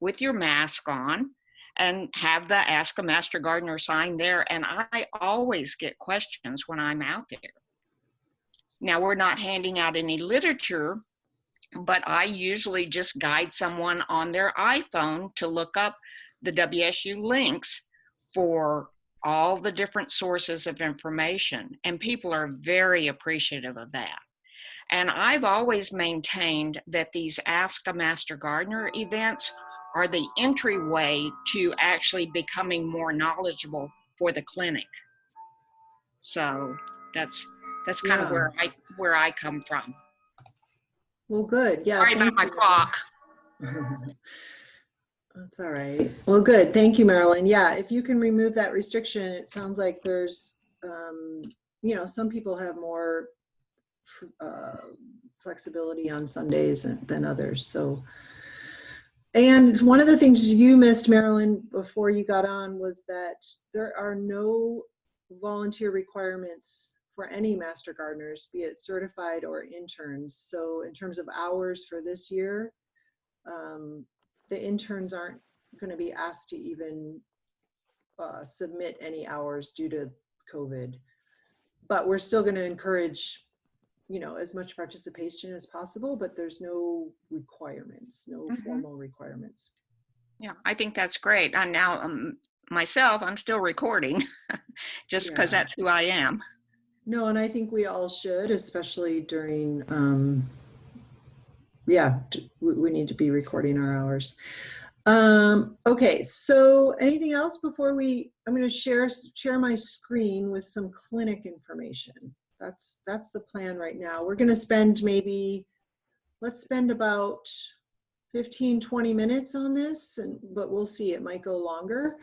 with your mask on and have the Ask a Master Gardener sign there. And I always get questions when I'm out there. Now, we're not handing out any literature, but I usually just guide someone on their iPhone to look up the WSU links for all the different sources of information. And people are very appreciative of that. And I've always maintained that these Ask a Master Gardener events are the entryway to actually becoming more knowledgeable for the clinic. So that's kind of where I come from. Well, good. Yeah. Sorry about my clock. That's all right. Well, good. Thank you, Marilyn. Yeah, if you can remove that restriction, it sounds like there's, you know, some people have more flexibility on Sundays than others. So, and one of the things you missed, Marilyn, before you got on was that there are no volunteer requirements for any Master Gardeners, be it certified or interns. So in terms of hours for this year, the interns aren't going to be asked to even submit any hours due to COVID. But we're still going to encourage, you know, as much participation as possible, but there's no requirements, no formal requirements. Yeah, I think that's great. And now myself, I'm still recording just because that's who I am. No, and I think we all should, especially during, we need to be recording our hours. Okay, so anything else before I'm going to share my screen with some clinic information. That's the plan right now. We're going to spend let's spend about 15-20 minutes on this, but we'll see, it might go longer.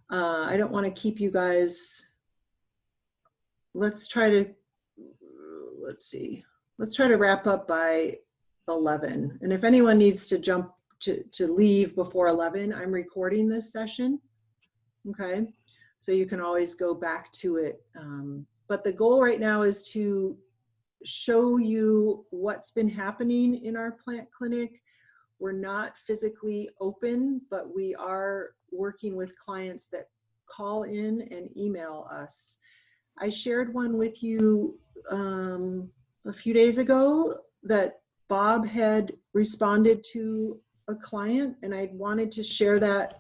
I don't want to keep you guys. Let's try to wrap up by 11. And if anyone needs to jump to leave before 11, I'm recording this session. Okay, so you can always go back to it. But the goal right now is to show you what's been happening in our plant clinic. We're not physically open, but we are working with clients that call in and email us. I shared one with you a few days ago that Bob had responded to a client, and I wanted to share that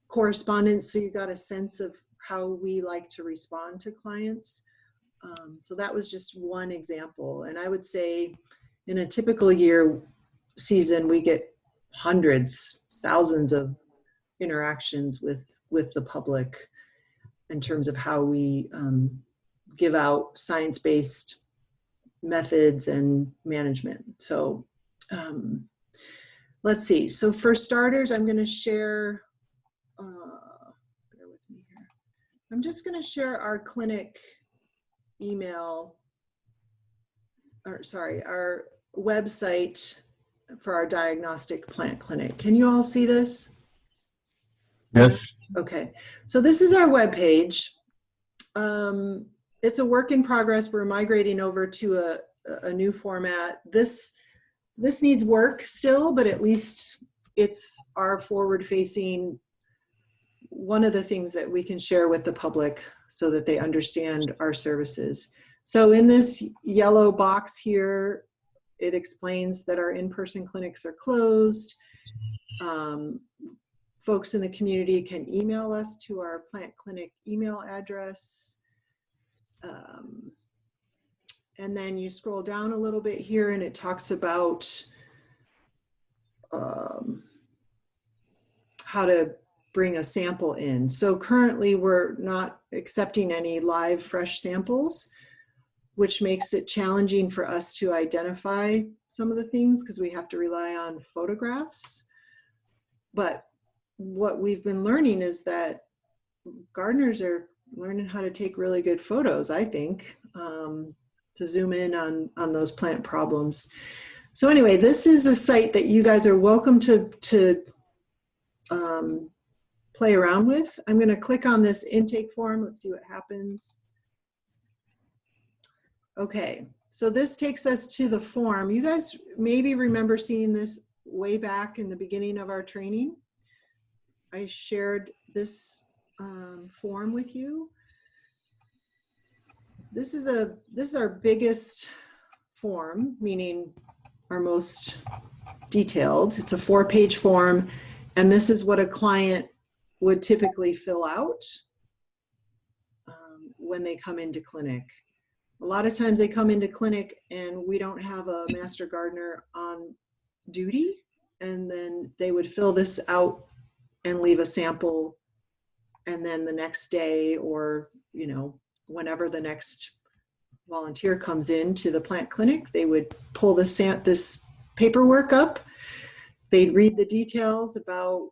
correspondence so you got a sense of how we like to respond to clients. So that was just one example. And I would say in a typical season, we get hundreds, thousands of interactions with the public in terms of how we give out science-based methods and management. So let's see. So for starters, I'm going to share, bear with me here. I'm just going to share our clinic email, our website for our diagnostic plant clinic. Can you all see this? Yes. Okay, so this is our webpage. It's a work in progress. We're migrating over to a new format. This needs work still, but at least it's our forward-facing, one of the things that we can share with the public so that they understand our services. So in this yellow box here, it explains that our in-person clinics are closed. Folks in the community can email us to our plant clinic email address. And then you scroll down a little bit here and it talks about how to bring a sample in. So currently we're not accepting any live fresh samples, which makes it challenging for us to identify some of the things because we have to rely on photographs. But what we've been learning is that gardeners are learning how to take really good photos, I think, to zoom in on those plant problems. So anyway, this is a site that you guys are welcome to play around with. I'm going to click on this intake form. Let's see what happens. Okay, so this takes us to the form. You guys maybe remember seeing this way back in the beginning of our training, I shared this form with you. This is our biggest form, meaning our most detailed. It's a 4-page form, and this is what a client would typically fill out when they come into clinic. A lot of times they come into clinic and we don't have a master gardener on duty, and then they would fill this out and leave a sample, and then the next day, or whenever the next volunteer comes into the plant clinic, they would pull this paperwork up. They'd read the details about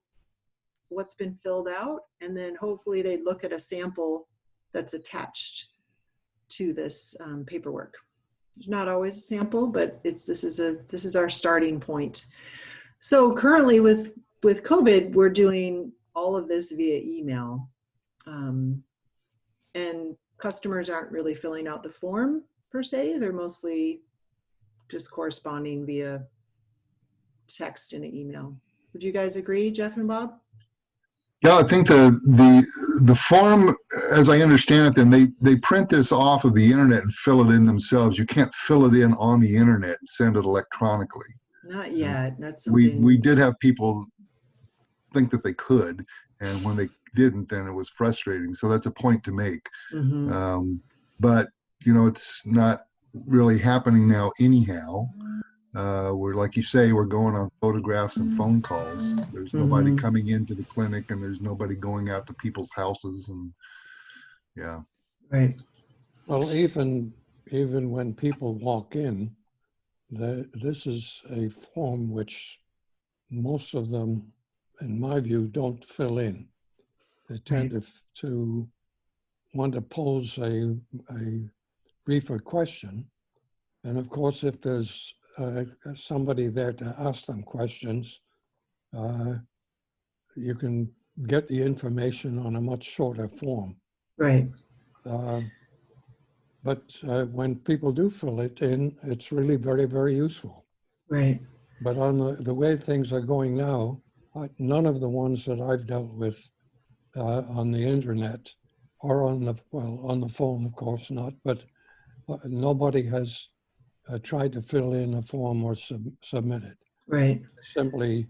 what's been filled out, and then hopefully they'd look at a sample that's attached to this paperwork. There's not always a sample, but this is our starting point. So currently with COVID, we're doing all of this via email, and customers aren't really filling out the form per se. They're mostly just corresponding via text and an email. Would you guys agree, Jeff and Bob? Yeah, I think the form, as I understand it, then they print this off of the internet and fill it in themselves. You can't fill it in on the internet and send it electronically. Not yet. That's something we did have people think that they could, and when they didn't, then it was frustrating. So that's a point to make. Mm-hmm. But it's not really happening now anyhow. We're, like you say, we're going on photographs and phone calls. There's nobody coming into the clinic, and there's nobody going out to people's houses, and yeah. Right. Well, even when people walk in, this is a form which most of them, in my view, don't fill in. They tend to want to pose a briefer question. And of course, if there's somebody there to ask them questions, you can get the information on a much shorter form. Right. But when people do fill it in, it's really very, very useful. Right. But on the way things are going now, none of the ones that I've dealt with on the internet or on the phone, of course not, but nobody has tried to fill in a form or submit it. Right. Simply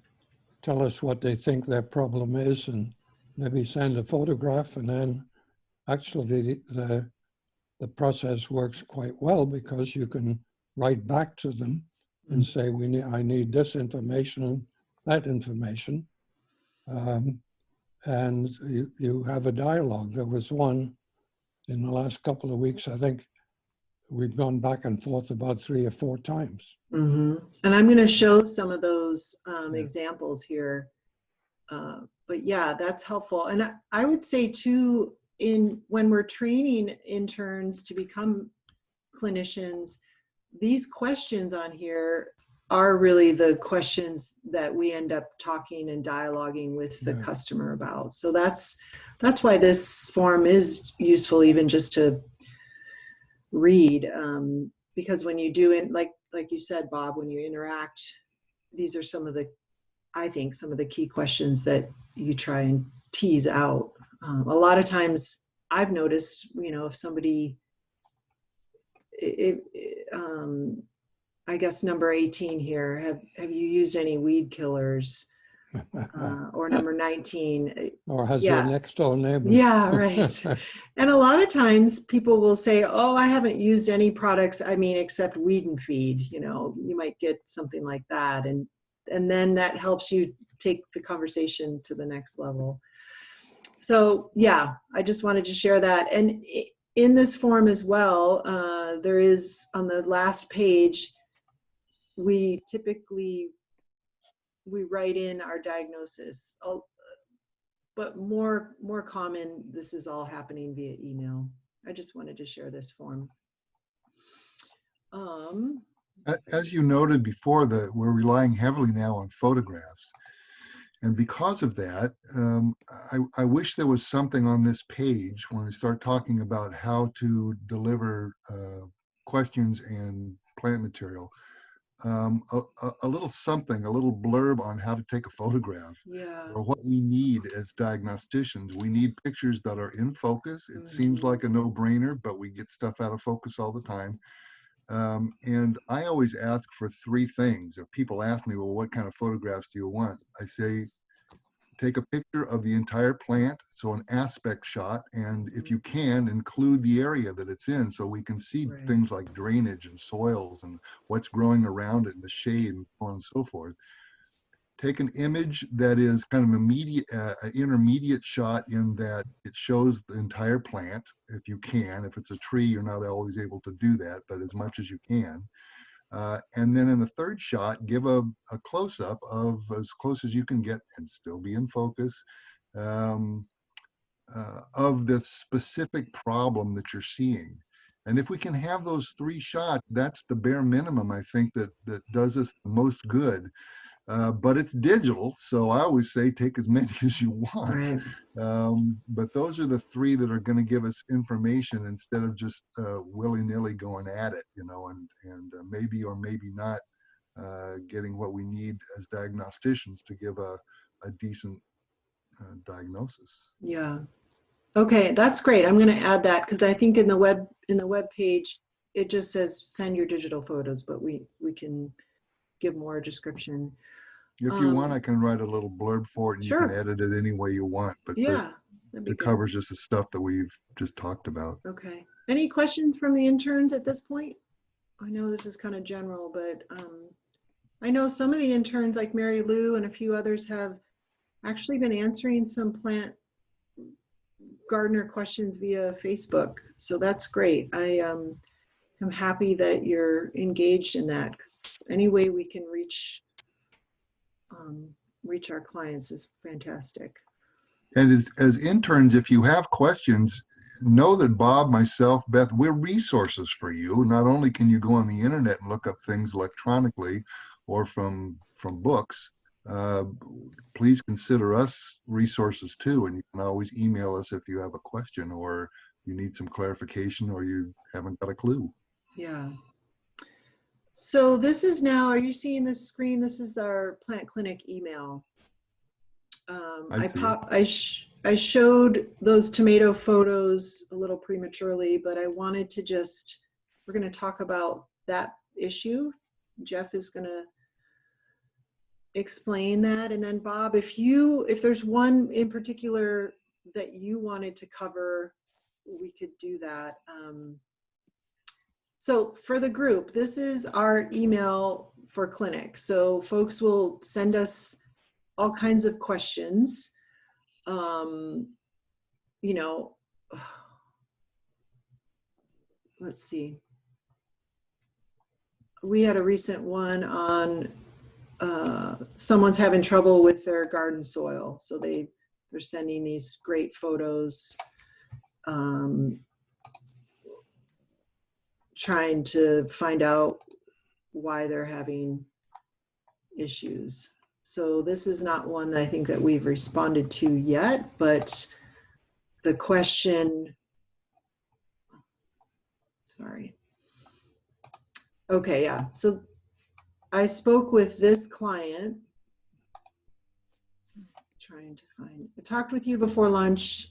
tell us what they think their problem is and maybe send a photograph, and then actually the process works quite well because you can write back to them and say, I need this information and that information. And you have a dialogue. There was one in the last couple of weeks, I think we've gone back and forth about 3 or 4 times. Mm-hmm. And I'm going to show some of those examples here. But yeah, that's helpful. And I would say too, when we're training interns to become clinicians, these questions on here are really the questions that we end up talking and dialoguing with the customer about. So that's why this form is useful, even just to read, because when you do it, like you said, Bob, when you interact, these are some of the key questions that you try and tease out. A lot of times I've noticed, if somebody, I guess number 18 here, have you used any weed killers? Or number 19. Or has your next door neighbor. Yeah, right. And a lot of times people will say, oh, I haven't used any products, except weed and feed. You might get something like that. And then that helps you take the conversation to the next level. So yeah, I just wanted to share that. And in this form as well, there is on the last page, we write in our diagnosis, but more common, this is all happening via email. I just wanted to share this form. As you noted before, we're relying heavily now on photographs. And because of that, I wish there was something on this page when we start talking about how to deliver questions and plant material, a little something, a little blurb on how to take a photograph. Yeah. Or what we need as diagnosticians. We need pictures that are in focus. It seems like a no-brainer, but we get stuff out of focus all the time. And I always ask for three things. If people ask me, well, what kind of photographs do you want? I say, take a picture of the entire plant, so an aspect shot, and if you can, include the area that it's in so we can see Right. things like drainage and soils and what's growing around it and the shade and so on and so forth. Take an image that is kind of immediate, an intermediate shot in that it shows the entire plant, if you can. If it's a tree, you're not always able to do that, but as much as you can. And then in the third shot, give a close-up of as close as you can get and still be in focus of the specific problem that you're seeing. And if we can have those three shots, that's the bare minimum, I think, that does us the most good. But it's digital, so I always say take as many as you want. Right. But those are the three that are going to give us information instead of just willy-nilly going at it, you know, and maybe or maybe not getting what we need as diagnosticians to give a decent diagnosis. Yeah. Okay, that's great. I'm going to add that because I think in the web page it just says send your digital photos, but we can give more description. If you want, I can write a little blurb for it, and Sure. you can edit it any way you want. But Yeah, that'd be it good. covers just the stuff that we've just talked about. Okay. Any questions from the interns at this point? I know this is kind of general, but I know some of the interns, like Mary Lou and a few others, have actually been answering some plant gardener questions via Facebook. So that's great. I'm happy that you're engaged in that, because any way we can reach our clients is fantastic. And as interns, if you have questions, know that Bob, myself, Beth, we're resources for you. Not only can you go on the internet and look up things electronically or from books, please consider us resources too. And you can always email us if you have a question or you need some clarification or you haven't got a clue. Yeah. So this is now, are you seeing this screen? This is our plant clinic email. I showed those tomato photos a little prematurely, but I wanted to just, we're going to talk about that issue. Jeff is going to explain that. And then Bob, if there's one in particular that you wanted to cover, we could do that. So for the group, this is our email for clinic. So folks will send us all kinds of questions. You know, let's see. We had a recent one on someone's having trouble with their garden soil. So they're sending these great photos, trying to find out why they're having issues. So this is not one that I think that we've responded to yet, but the question, sorry. Okay, yeah. So I spoke with this client. I talked with you before lunch.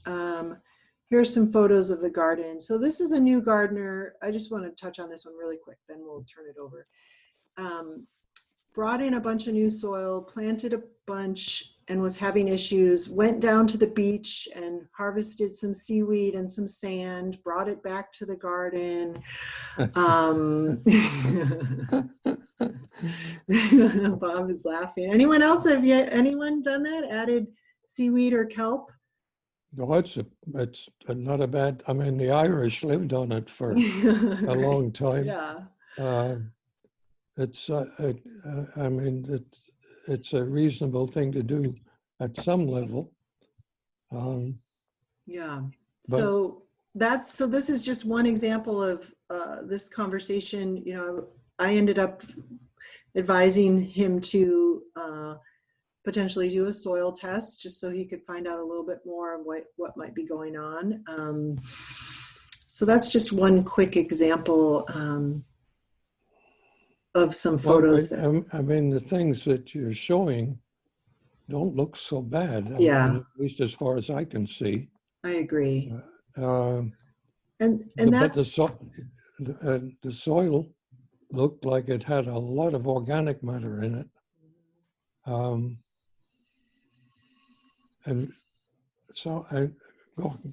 Here's some photos of the garden. So this is a new gardener. I just want to touch on this one really quick, then we'll turn it over. Brought in a bunch of new soil, planted a bunch, and was having issues, went down to the beach and harvested some seaweed and some sand, brought it back to the garden. Bob is laughing. Anyone else, anyone done that? Added seaweed or kelp? No, it's not a bad, I mean, the Irish lived on it for a long time. Yeah. I mean, it's a reasonable thing to do at some level. Yeah. So this is just one example of this conversation. You know, I ended up advising him to potentially do a soil test just so he could find out a little bit more of what might be going on. So that's just one quick example of some Well, photos. I mean, the things that you're showing don't look so bad. I Yeah. mean, at least as far as I can see. I agree. Um, And but that's, the soil looked like it had a lot of organic matter in it. And so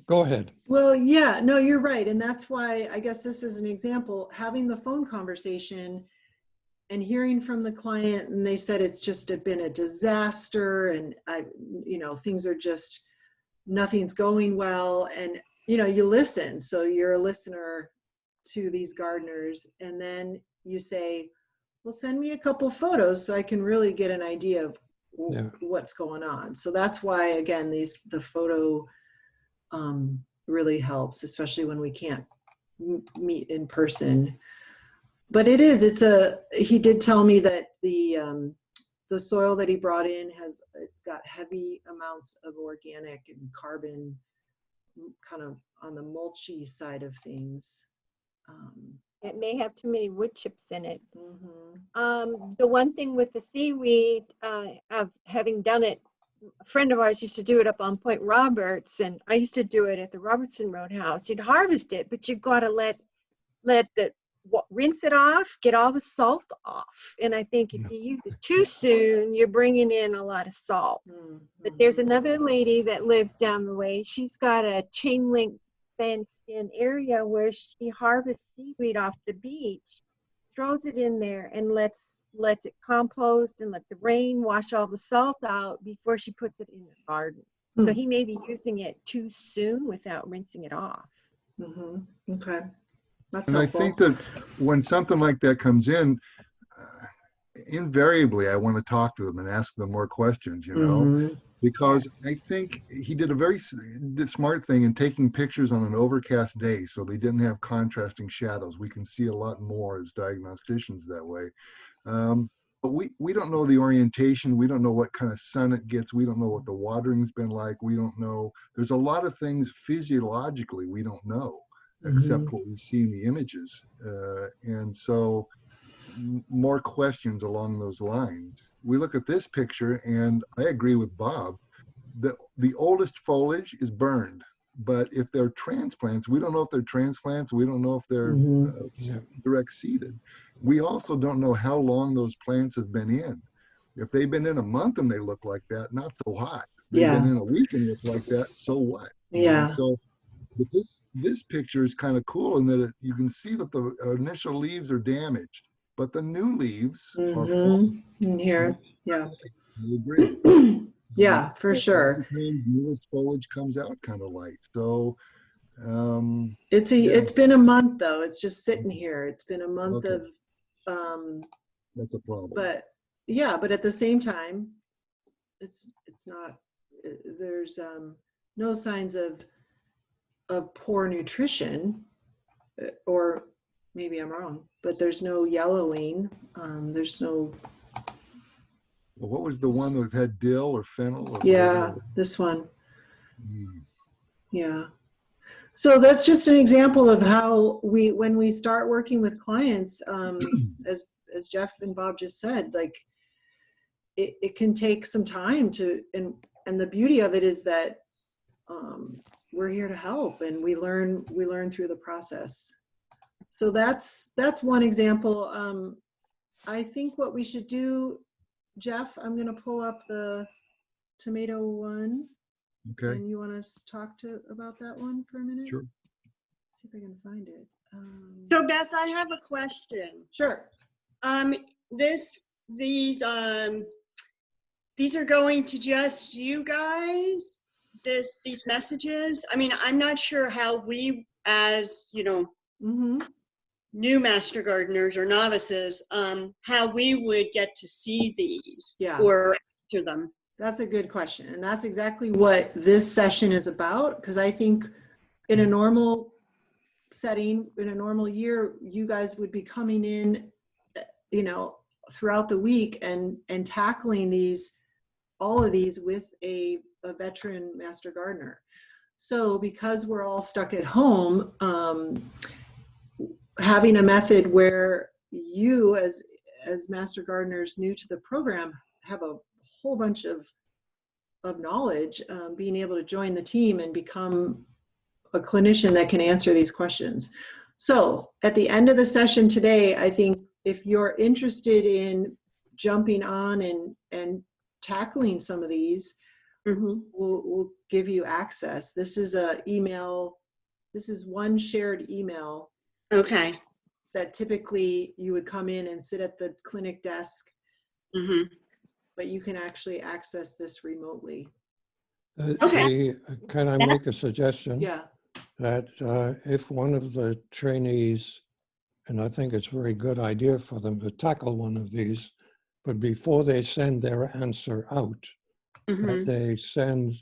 go ahead. well, yeah, no, you're right. And that's why I guess this is an example, having the phone conversation and hearing from the client, and they said it's just been a disaster, and things are just, nothing's going well. And, you listen. So you're a listener to these gardeners, and then you say, well, send me a couple photos so I can really get an idea of what's going on. So that's why, again, the photo really helps, especially when we can't meet in person. But he did tell me that the soil that he brought in it's got heavy amounts of organic and carbon, kind of on the mulchy side of things. It may have too many wood chips in it. Mm-hmm. The one thing with the seaweed, of having done it, a friend of ours used to do it up on Point Roberts, and I used to do it at the Robertson Roadhouse. You'd harvest it, but you've got to rinse it off, get all the salt off. And I think if you use it too soon, you're bringing in a lot of salt. Mm-hmm. But there's another lady that lives down the way. She's got a chain link fenced in area where she harvests seaweed off the beach, throws it in there, and lets it compost and let the rain wash all the salt out before she puts it in the garden. So he may be using it too soon without rinsing it off. Mm-hmm. Okay. That's And helpful. I think that when something like that comes in, invariably I want to talk to them and ask them more questions, Mm-hmm. because I think he did a very smart thing in taking pictures on an overcast day, so they didn't have contrasting shadows. We can see a lot more as diagnosticians that way. But we don't know the orientation. We don't know what kind of sun it gets. We don't know what the watering's been like. We don't know. There's a lot of things physiologically we don't know, except what we see in the images. And so more questions along those lines. We look at this picture, and I agree with Bob. The oldest foliage is burned, but if they're transplants, we don't know if they're transplants. We don't know if they're direct seeded. We also don't know how long those plants have been in. If they've been in a month and they look like that, not so hot. They've been in a week and look like that, so what? Yeah. So, but this picture is kind of cool in that you can see that the initial leaves are damaged, but the new leaves are full. In here, yeah. I agree. Yeah, for sure. Newest foliage comes out kind of light. So it's been a month though. It's just sitting here. It's been a month of that's a problem. But at the same time, it's not. There's no signs of poor nutrition, or maybe I'm wrong, but there's no yellowing. There's no. Well, what was the one that had dill or fennel? Or this one. Yeah. So that's just an example of how when we start working with clients, as Jeff and Bob just said, like it can take some time to, and the beauty of it is that we're here to help, and we learn through the process. So that's one example. I think what we should do, Jeff, I'm going to pull up the tomato one. Okay. And you want to talk about that one for a minute? Sure. See if I can find it. So Beth, I have a question. Sure. These are going to just you guys, these messages. I mean, I'm not sure how we, as new master gardeners or novices, how we would get to see these or answer them. That's a good question. And that's exactly what this session is about. Because I think in a normal setting, in a normal year, you guys would be coming in, throughout the week and tackling all of these with a veteran master gardener. So because we're all stuck at home, having a method where you as master gardeners new to the program, have a whole bunch of knowledge, being able to join the team and become a clinician that can answer these questions. So at the end of the session today, I think if you're interested in jumping on and tackling some of these, we'll give you access. This is a email. This is one shared email. Okay. That typically you would come in and sit at the clinic desk, but you can actually access this remotely. Can I make a suggestion? Yeah. That if one of the trainees, and I think it's a very good idea for them to tackle one of these, but before they send their answer out, that they send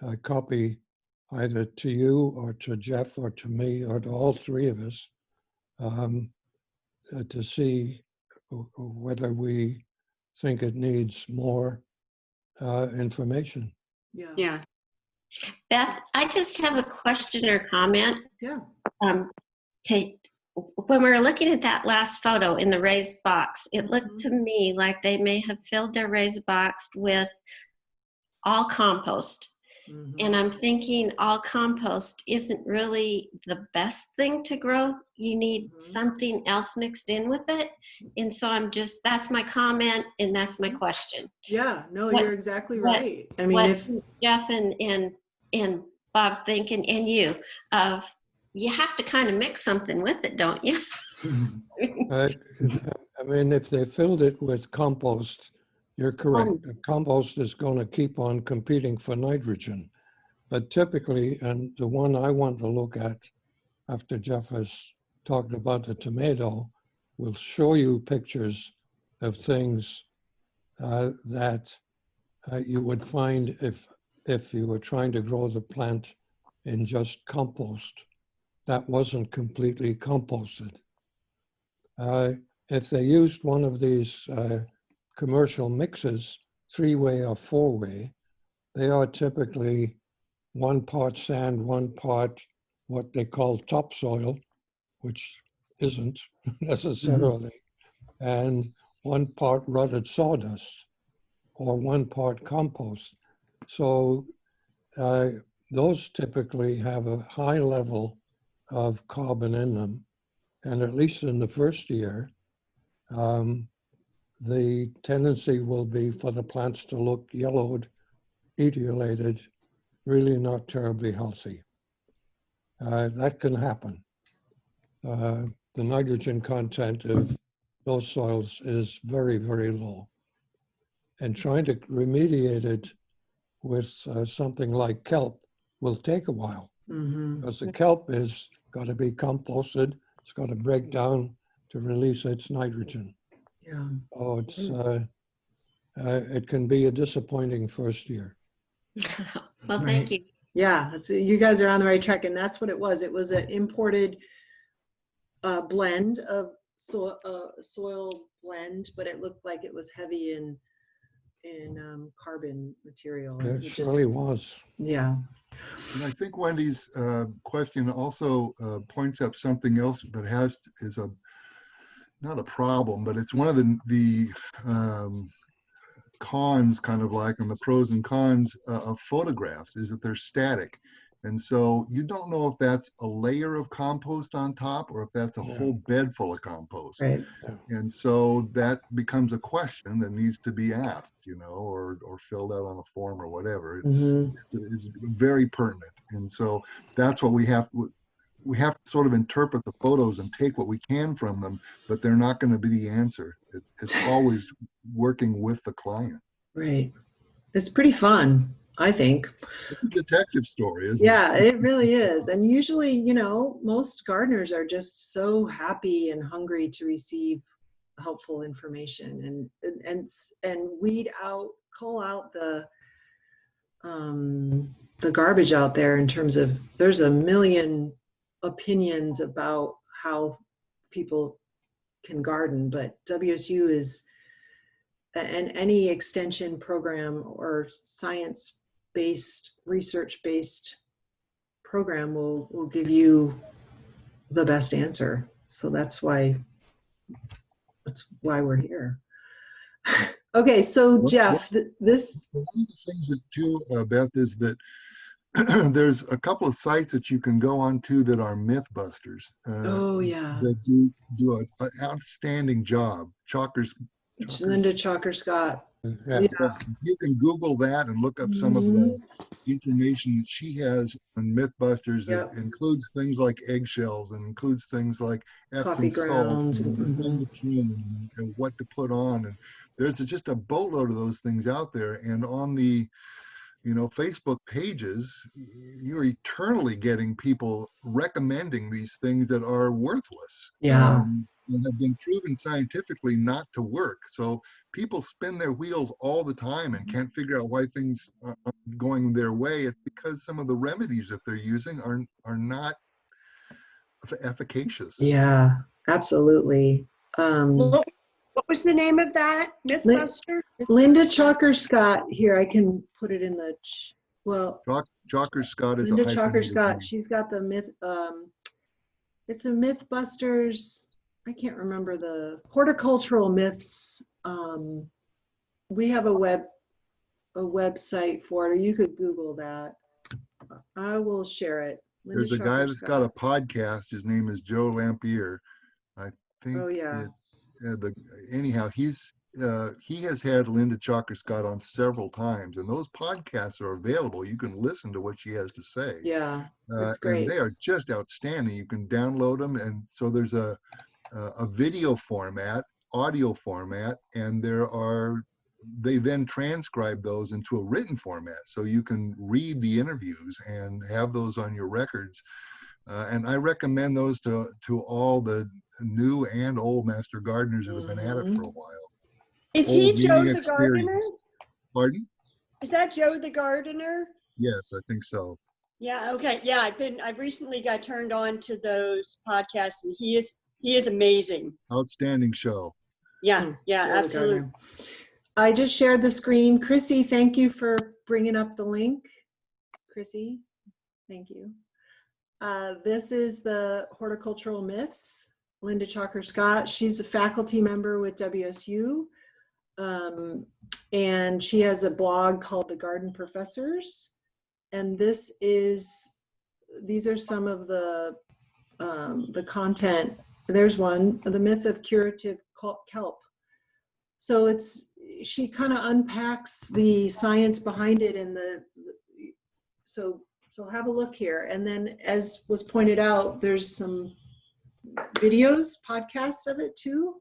a copy either to you or to Jeff or to me or to all three of us to see whether we think it needs more information. Yeah. Yeah. Beth, I just have a question or comment. Yeah. When we were looking at that last photo in the raised box, it looked to me like they may have filled their raised box with all compost. And I'm thinking all compost isn't really the best thing to grow. You need something else mixed in with it. And so that's my comment and that's my question. Yeah, no, you're exactly right. I mean, what if Jeff and Bob thinking and you have to kind of mix something with it, don't you? I mean, if they filled it with compost, you're correct. The compost is going to keep on competing for nitrogen. But typically, and the one I want to look at after Jeff has talked about the tomato, will show you pictures of things that you would find if you were trying to grow the plant in just compost that wasn't completely composted. If they used one of these commercial mixes, 3-way or 4-way, they are typically 1 part sand, 1 part what they call topsoil, which isn't necessarily, and 1 part rotted sawdust or 1 part compost. So those typically have a high level of carbon in them. And at least in the first year, the tendency will be for the plants to look yellowed, etiolated, really not terribly healthy. That can happen. The nitrogen content of those soils is very, very low. And trying to remediate it with something like kelp will take a while, because the kelp is got to be composted. It's got to break down to release its nitrogen. Yeah. Oh, it can be a disappointing first year. Well, thank you. Yeah, you guys are on the right track, and that's what it was. It was an imported blend of soil blend, but it looked like it was heavy in carbon material. It surely was. Yeah. And I think Wendy's question also points up something else that is not a problem, but it's one of the cons, kind of like, and the pros and cons of photographs is that they're static. And so you don't know if that's a layer of compost on top or if that's a whole bed full of compost. Right. And so that becomes a question that needs to be asked, or filled out on a form or whatever. It's very pertinent. And so that's what we have to sort of interpret the photos and take what we can from them, but they're not going to be the answer. It's always working with the client. Right. It's pretty fun, I think. It's a detective story, isn't it? Yeah, it really is. And usually, most gardeners are just so happy and hungry to receive helpful information and cull out the garbage out there, in terms of there's a million opinions about how people can garden, but WSU is, and any extension program or science-based, research-based program will give you the best answer. So that's why That's why we're here. Okay, so Jeff, this. One of the things that too, Beth, is that there's a couple of sites that you can go on to that are Mythbusters. Oh yeah. That do an outstanding job. Linda Chalker-Scott. Yeah. Yeah. If you can Google that and look up some of the information that she has on Mythbusters, Yep. it includes things like eggshells and includes things like Coffee Epsom salts grounds. and what to put on. And there's just a boatload of those things out there. And on the Facebook pages, you're eternally getting people recommending these things that are worthless. Yeah. And have been proven scientifically not to work. So people spin their wheels all the time and can't figure out why things aren't going their way. It's because some of the remedies that they're using are not efficacious. Yeah, absolutely. What was the name of that Mythbuster? Linda Chalker-Scott. Here, I can put it in the, Chalker-Scott is Linda a Chalker-Scott. hyphenated name. She's got the it's a Mythbusters. I can't remember the horticultural myths. We have a website for it, or you could Google that. I will share it. Linda There's a guy that's got Chalker-Scott. a podcast. His name is Joe Lampier. I think Oh, yeah. it's anyhow. He has had Linda Chalker-Scott on several times, and those podcasts are available. You can listen to what she has to say. Yeah, that's great. And they are just outstanding. You can download them, and so there's a video format, audio format, and they then transcribe those into a written format, so you can read the interviews and have those on your records. And I recommend those to all the new and old master gardeners that have been at it for a while. Is he Old Joe meaning the gardener? experience. Pardon? Is that Joe the gardener? Yes, I think so. Yeah. Okay. Yeah. I've recently got turned on to those podcasts, and he is amazing. Outstanding show. Yeah. Yeah. Joe the Absolutely. Gardener. I just shared the screen. Chrissy, thank you for bringing up the link. Chrissy, thank you. This is the Horticultural Myths, Linda Chalker-Scott. She's a faculty member with WSU. And she has a blog called The Garden Professors. And these are some of the content. There's one, The Myth of Curative Kelp. So she kind of unpacks the science behind it, and so have a look here. And then, as was pointed out, there's some videos, podcasts of it too,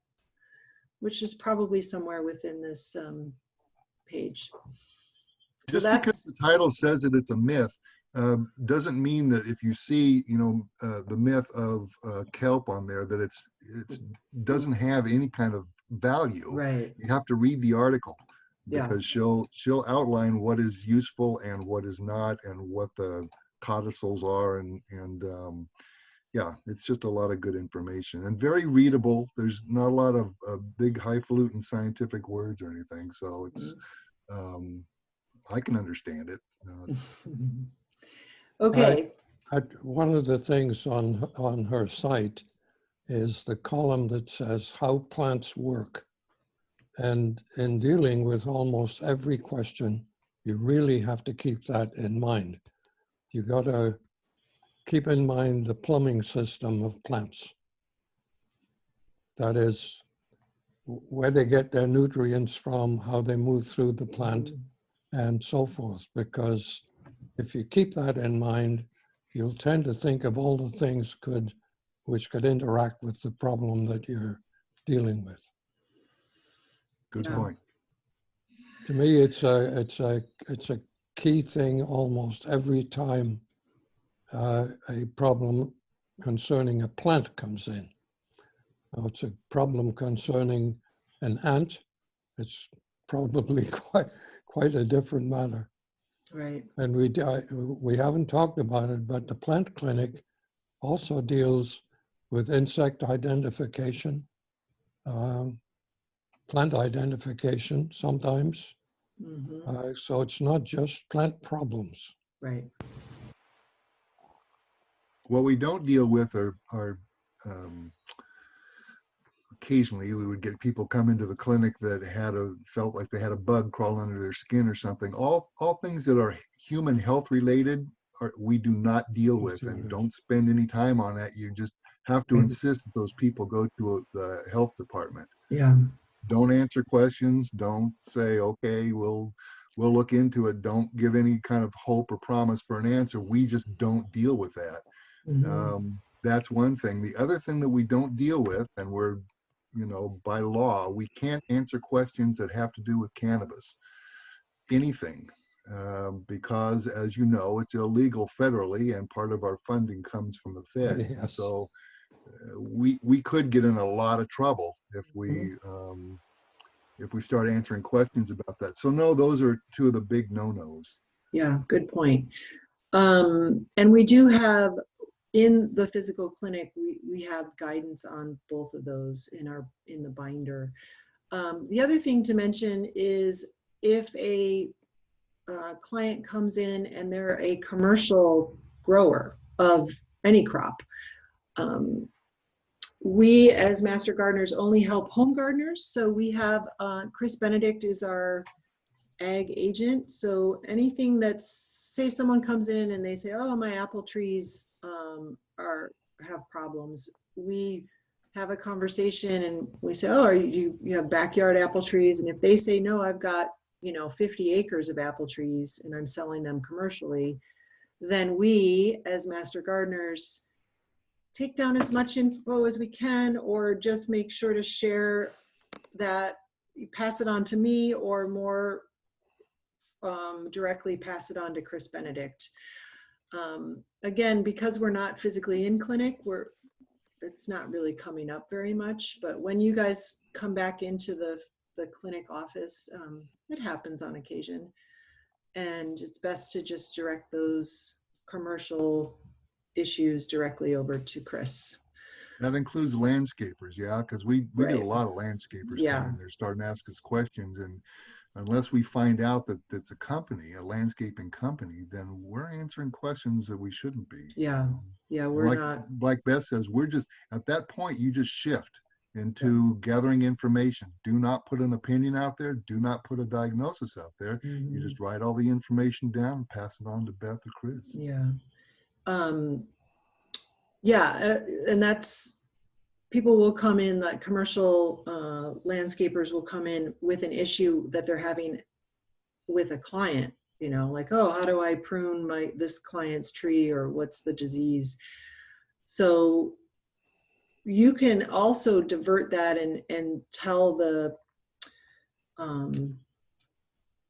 which is probably somewhere within this page. So Just because the title says that it's a myth doesn't mean that if you see, the myth of kelp on there, that it doesn't have any kind of value. Right. You have to read the article, Yeah. because she'll outline what is useful and what is not, and what the codicils are, and yeah, it's just a lot of good information and very readable. There's not a lot of big highfalutin scientific words or anything, so it's I can understand it. Okay. One of the things on her site is the column that says how plants work. And in dealing with almost every question, you really have to keep that in mind. You got to keep in mind the plumbing system of plants. That is, where they get their nutrients from, how they move through the plant, and so forth. Because if you keep that in mind, you'll tend to think of all the things which could interact with the problem that you're dealing with. Good point. To me, it's a key thing almost every time a problem concerning a plant comes in. Now, it's a problem concerning an ant. It's probably quite a different matter. Right. And we haven't talked about it, but the plant clinic also deals with insect identification, plant identification sometimes. So it's not just plant problems. Right. What we don't deal with are occasionally we would get people come into the clinic that felt like they had a bug crawl under their skin or something. All things that are human health related we do not deal with, and don't spend any time on that. You just have to insist that those people go to the health department. Yeah. Don't answer questions. Don't say, okay, we'll look into it. Don't give any kind of hope or promise for an answer. We just don't deal with that. That's one thing. The other thing that we don't deal with, and we're, by law, we can't answer questions that have to do with cannabis, anything, because, as you know, it's illegal federally, and part of our funding comes from the feds. Yes. So we could get in a lot of trouble if we start answering questions about that. So no, those are two of the big no-nos. Yeah, good point. And we do have, in the physical clinic, we have guidance on both of those in the binder. The other thing to mention is if a client comes in and they're a commercial grower of any crop, we as master gardeners only help home gardeners. So we have Chris Benedict is our ag agent. So anything that's, say someone comes in and they say, oh, my apple trees have problems, we have a conversation and we say, oh, you have backyard apple trees? And if they say, no, I've got 50 acres of apple trees and I'm selling them commercially, then we as master gardeners take down as much info as we can, or just make sure to share that, pass it on to me, or more directly pass it on to Chris Benedict. Again, because we're not physically in clinic, it's not really coming up very much, but when you guys come back into the clinic office, it happens on occasion, and it's best to just direct those commercial issues directly over to Chris. That includes landscapers, yeah, because we get a lot of landscapers coming. They're starting to ask us questions, and unless we find out that it's a landscaping company, then we're answering questions that we shouldn't be. We're not. Like Beth says, we're just, at that point, you just shift into gathering information. Do not put an opinion out there. Do not put a diagnosis out there. You just write all the information down and pass it on to Beth or Chris. And that's, people will come in, like commercial landscapers will come in with an issue that they're having with a client, like, oh, how do I prune this client's tree, or what's the disease? So you can also divert that and tell the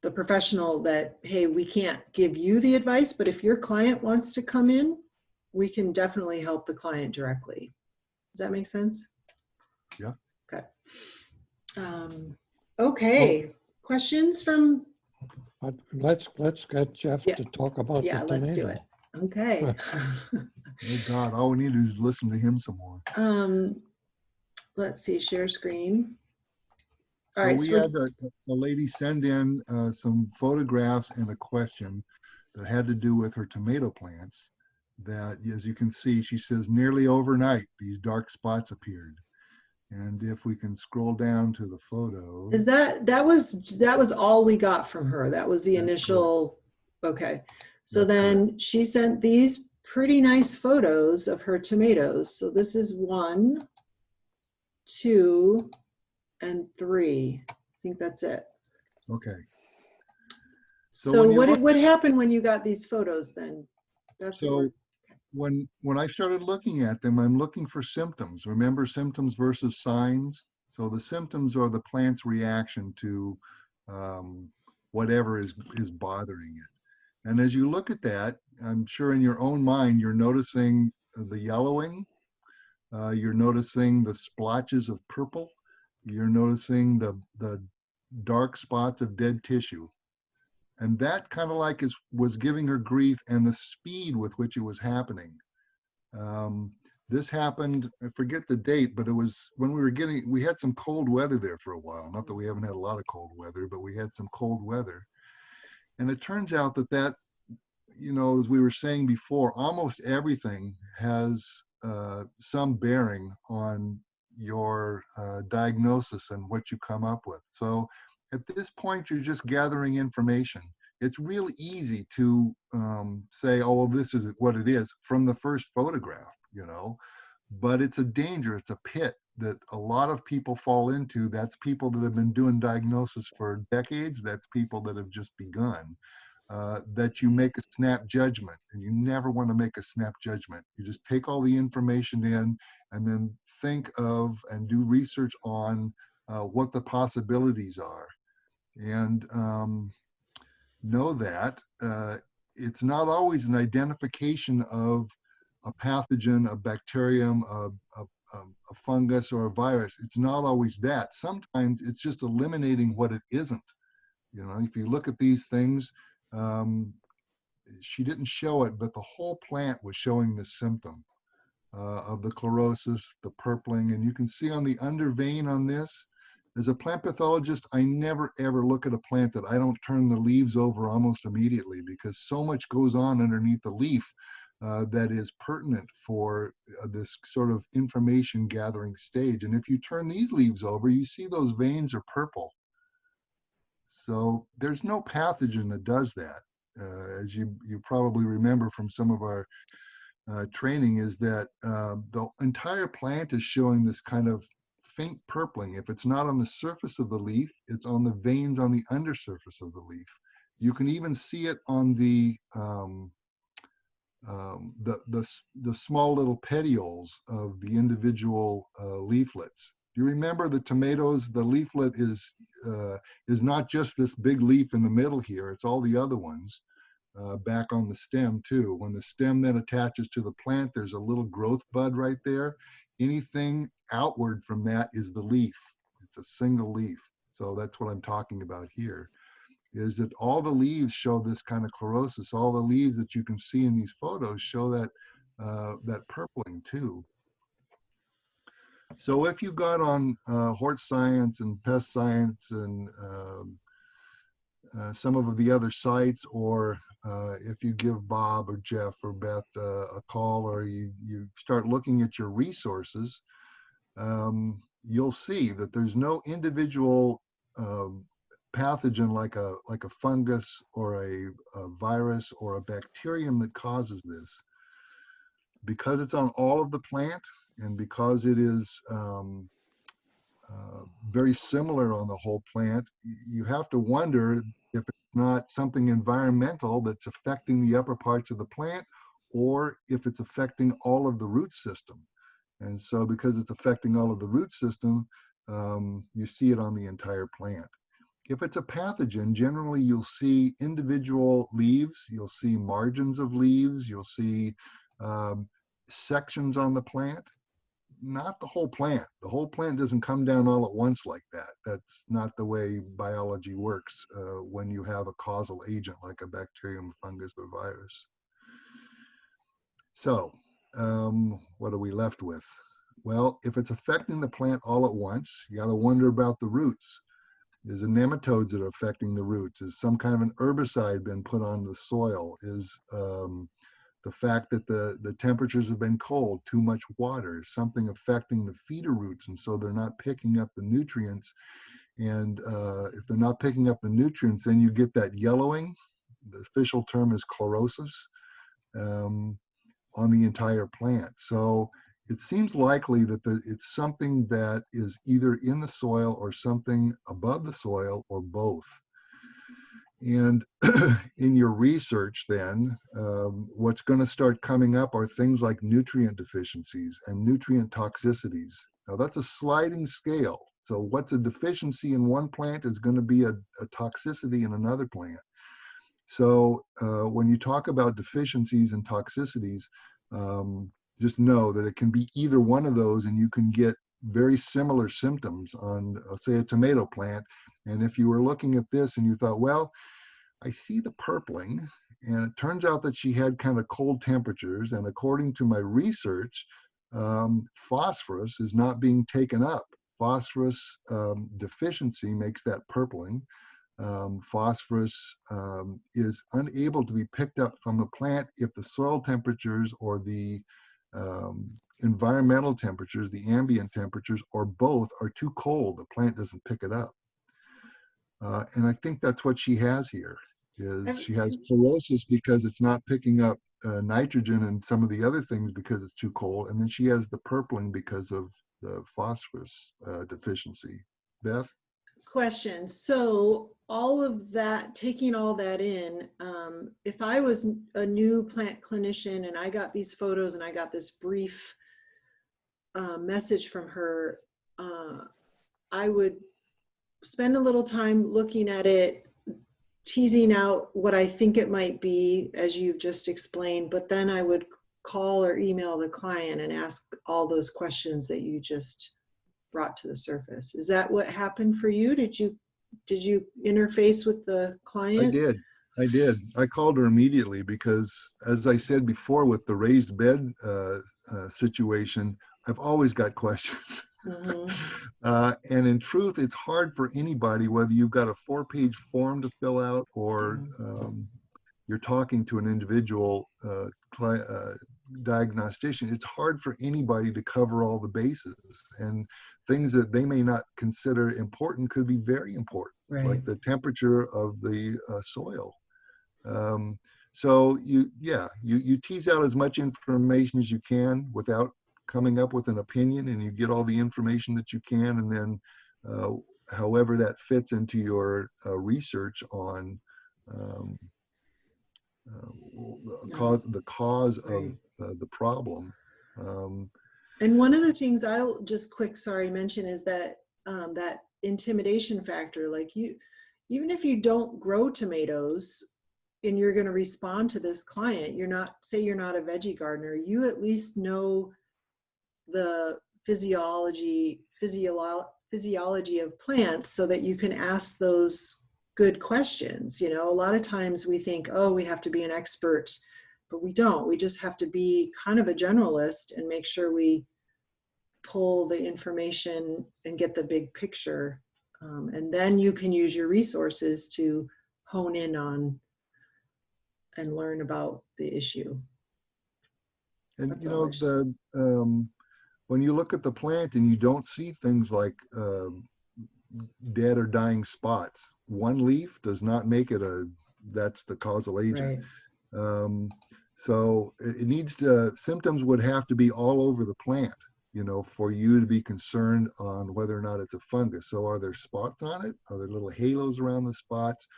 professional that, hey, we can't give you the advice, but if your client wants to come in, we can definitely help the client directly. Does that make sense? Yeah. Okay. Okay. Questions from? Let's get Jeff to talk about the tomato. Let's do it. Okay. Oh God, all we need is listen to him some more. Let's see, share screen. So we had a lady send in some photographs and a question that had to do with her tomato plants. That, as you can see, she says nearly overnight these dark spots appeared. And if we can scroll down to the photo. Is that was all we got from her? That was the initial. Correct. Okay. So then correct. She sent these pretty nice photos of her tomatoes. So this is 1, 2, and 3. I think that's it. Okay. So what happened when you got these photos then? When I started looking at them, I'm looking for symptoms. Remember, symptoms versus signs. So the symptoms are the plant's reaction to whatever is bothering it. And as you look at that, I'm sure in your own mind, you're noticing the yellowing. You're noticing the splotches of purple. You're noticing the dark spots of dead tissue. And that kind of like was giving her grief, and the speed with which it was happening. This happened, I forget the date, but it was when we had some cold weather there for a while. Not that we haven't had a lot of cold weather, but we had some cold weather. And it turns out that, as we were saying before, almost everything has some bearing on, your diagnosis and what you come up with. So at this point, you're just gathering information. It's real easy to say, oh, well, this is what it is from the first photograph, you know, but it's a danger, it's a pit that a lot of people fall into. That's people that have been doing diagnosis for decades. That's people that have just begun. That you make a snap judgment, and you never want to make a snap judgment. You just take all the information in and then think of and do research on what the possibilities are. And know that it's not always an identification of a pathogen, a bacterium, a fungus, or a virus. It's not always that. Sometimes it's just eliminating what it isn't. You know, if you look at these things, she didn't show it, but the whole plant was showing the symptom of the chlorosis, the purpling, and you can see on the under vein on this. As a plant pathologist, I never ever look at a plant that I don't turn the leaves over almost immediately, because so much goes on underneath the leaf that is pertinent for this sort of information gathering stage. And if you turn these leaves over, you see those veins are purple. So there's no pathogen that does that. As you probably remember from some of our training, is that the entire plant is showing this kind of faint purpling. If it's not on the surface of the leaf, it's on the veins on the undersurface of the leaf. You can even see it on the small little petioles of the individual leaflets. You remember the tomatoes, the leaflet is not just this big leaf in the middle here, it's all the other ones back on the stem too. When the stem then attaches to the plant, there's a little growth bud right there. Anything outward from that is the leaf. It's a single leaf. So that's what I'm talking about here, is that all the leaves show this kind of chlorosis. All the leaves that you can see in these photos show that, that purpling too. So if you got on hort science and pest science and some of the other sites, or if you give Bob or Jeff or Beth a call, or you start looking at your resources, you'll see that there's no individual pathogen like a fungus or a virus or a bacterium that causes this. Because it's on all of the plant, and because it is very similar on the whole plant, you have to wonder if it's not something environmental that's affecting the upper parts of the plant, or if it's affecting all of the root system. And so because it's affecting all of the root system, you see it on the entire plant. If it's a pathogen, generally you'll see individual leaves, you'll see margins of leaves, you'll see sections on the plant, not the whole plant. The whole plant doesn't come down all at once like that. That's not the way biology works when you have a causal agent like a bacterium, fungus, or virus. So what are we left with? Well, if it's affecting the plant all at once, you got to wonder about the roots. Is it nematodes that are affecting the roots? Is some kind of an herbicide been put on the soil? Is the fact that the temperatures have been cold, too much water, something affecting the feeder roots, and so they're not picking up the nutrients? And if they're not picking up the nutrients, then you get that yellowing. The official term is chlorosis on the entire plant. So it seems likely that it's something that is either in the soil or something above the soil, or both. And in your research then, what's going to start coming up are things like nutrient deficiencies and nutrient toxicities. Now that's a sliding scale. So what's a deficiency in one plant is going to be a toxicity in another plant. So when you talk about deficiencies and toxicities, just know that it can be either one of those, and you can get very similar symptoms on, say, a tomato plant. And if you were looking at this and you thought, well, I see the purpling, and it turns out that she had kind of cold temperatures, and according to my research, phosphorus is not being taken up. Phosphorus deficiency makes that purpling. Phosphorus is unable to be picked up from the plant if the soil temperatures or the environmental temperatures, the ambient temperatures, or both are too cold. The plant doesn't pick it up. And I think that's what she has here, is she has chlorosis because it's not picking up nitrogen and some of the other things because it's too cold. And then she has the purpling because of the phosphorus deficiency. Beth? Question. So all of that, taking all that in, if I was a new plant clinician and I got these photos and I got this brief message from her, I would spend a little time looking at it, teasing out what I think it might be, as you've just explained, but then I would call or email the client and ask all those questions that you just brought to the surface. Is that what happened for you? Did you interface with the client? I did. I called her immediately because, as I said before, with the raised bed situation, I've always got questions. And in truth, it's hard for anybody, whether you've got a 4-page form to fill out or you're talking to an individual diagnostician. It's hard for anybody to cover all the bases, and things that they may not consider important could be very important, like the temperature of the soil. So you tease out as much information as you can without coming up with an opinion, and you get all the information that you can, and then however that fits into your research on the cause of the problem. And one of the things I'll just mention is that that intimidation factor, like even if you don't grow tomatoes and you're going to respond to this client, you're not a veggie gardener, you at least know the physiology of plants so that you can ask those good questions. You know, a lot of times we think, oh, we have to be an expert, but we don't. We just have to be kind of a generalist and make sure we pull the information and get the big picture. And then you can use your resources to hone in on and learn about the issue. And That's you know, when you look at the plant and you don't see things like dead or dying spots, one leaf does not make it that's the causal agent. So it needs to, symptoms would have to be all over the plant, you know, for you to be concerned on whether or not it's a fungus. So are there spots on it? Are there little halos around the spots?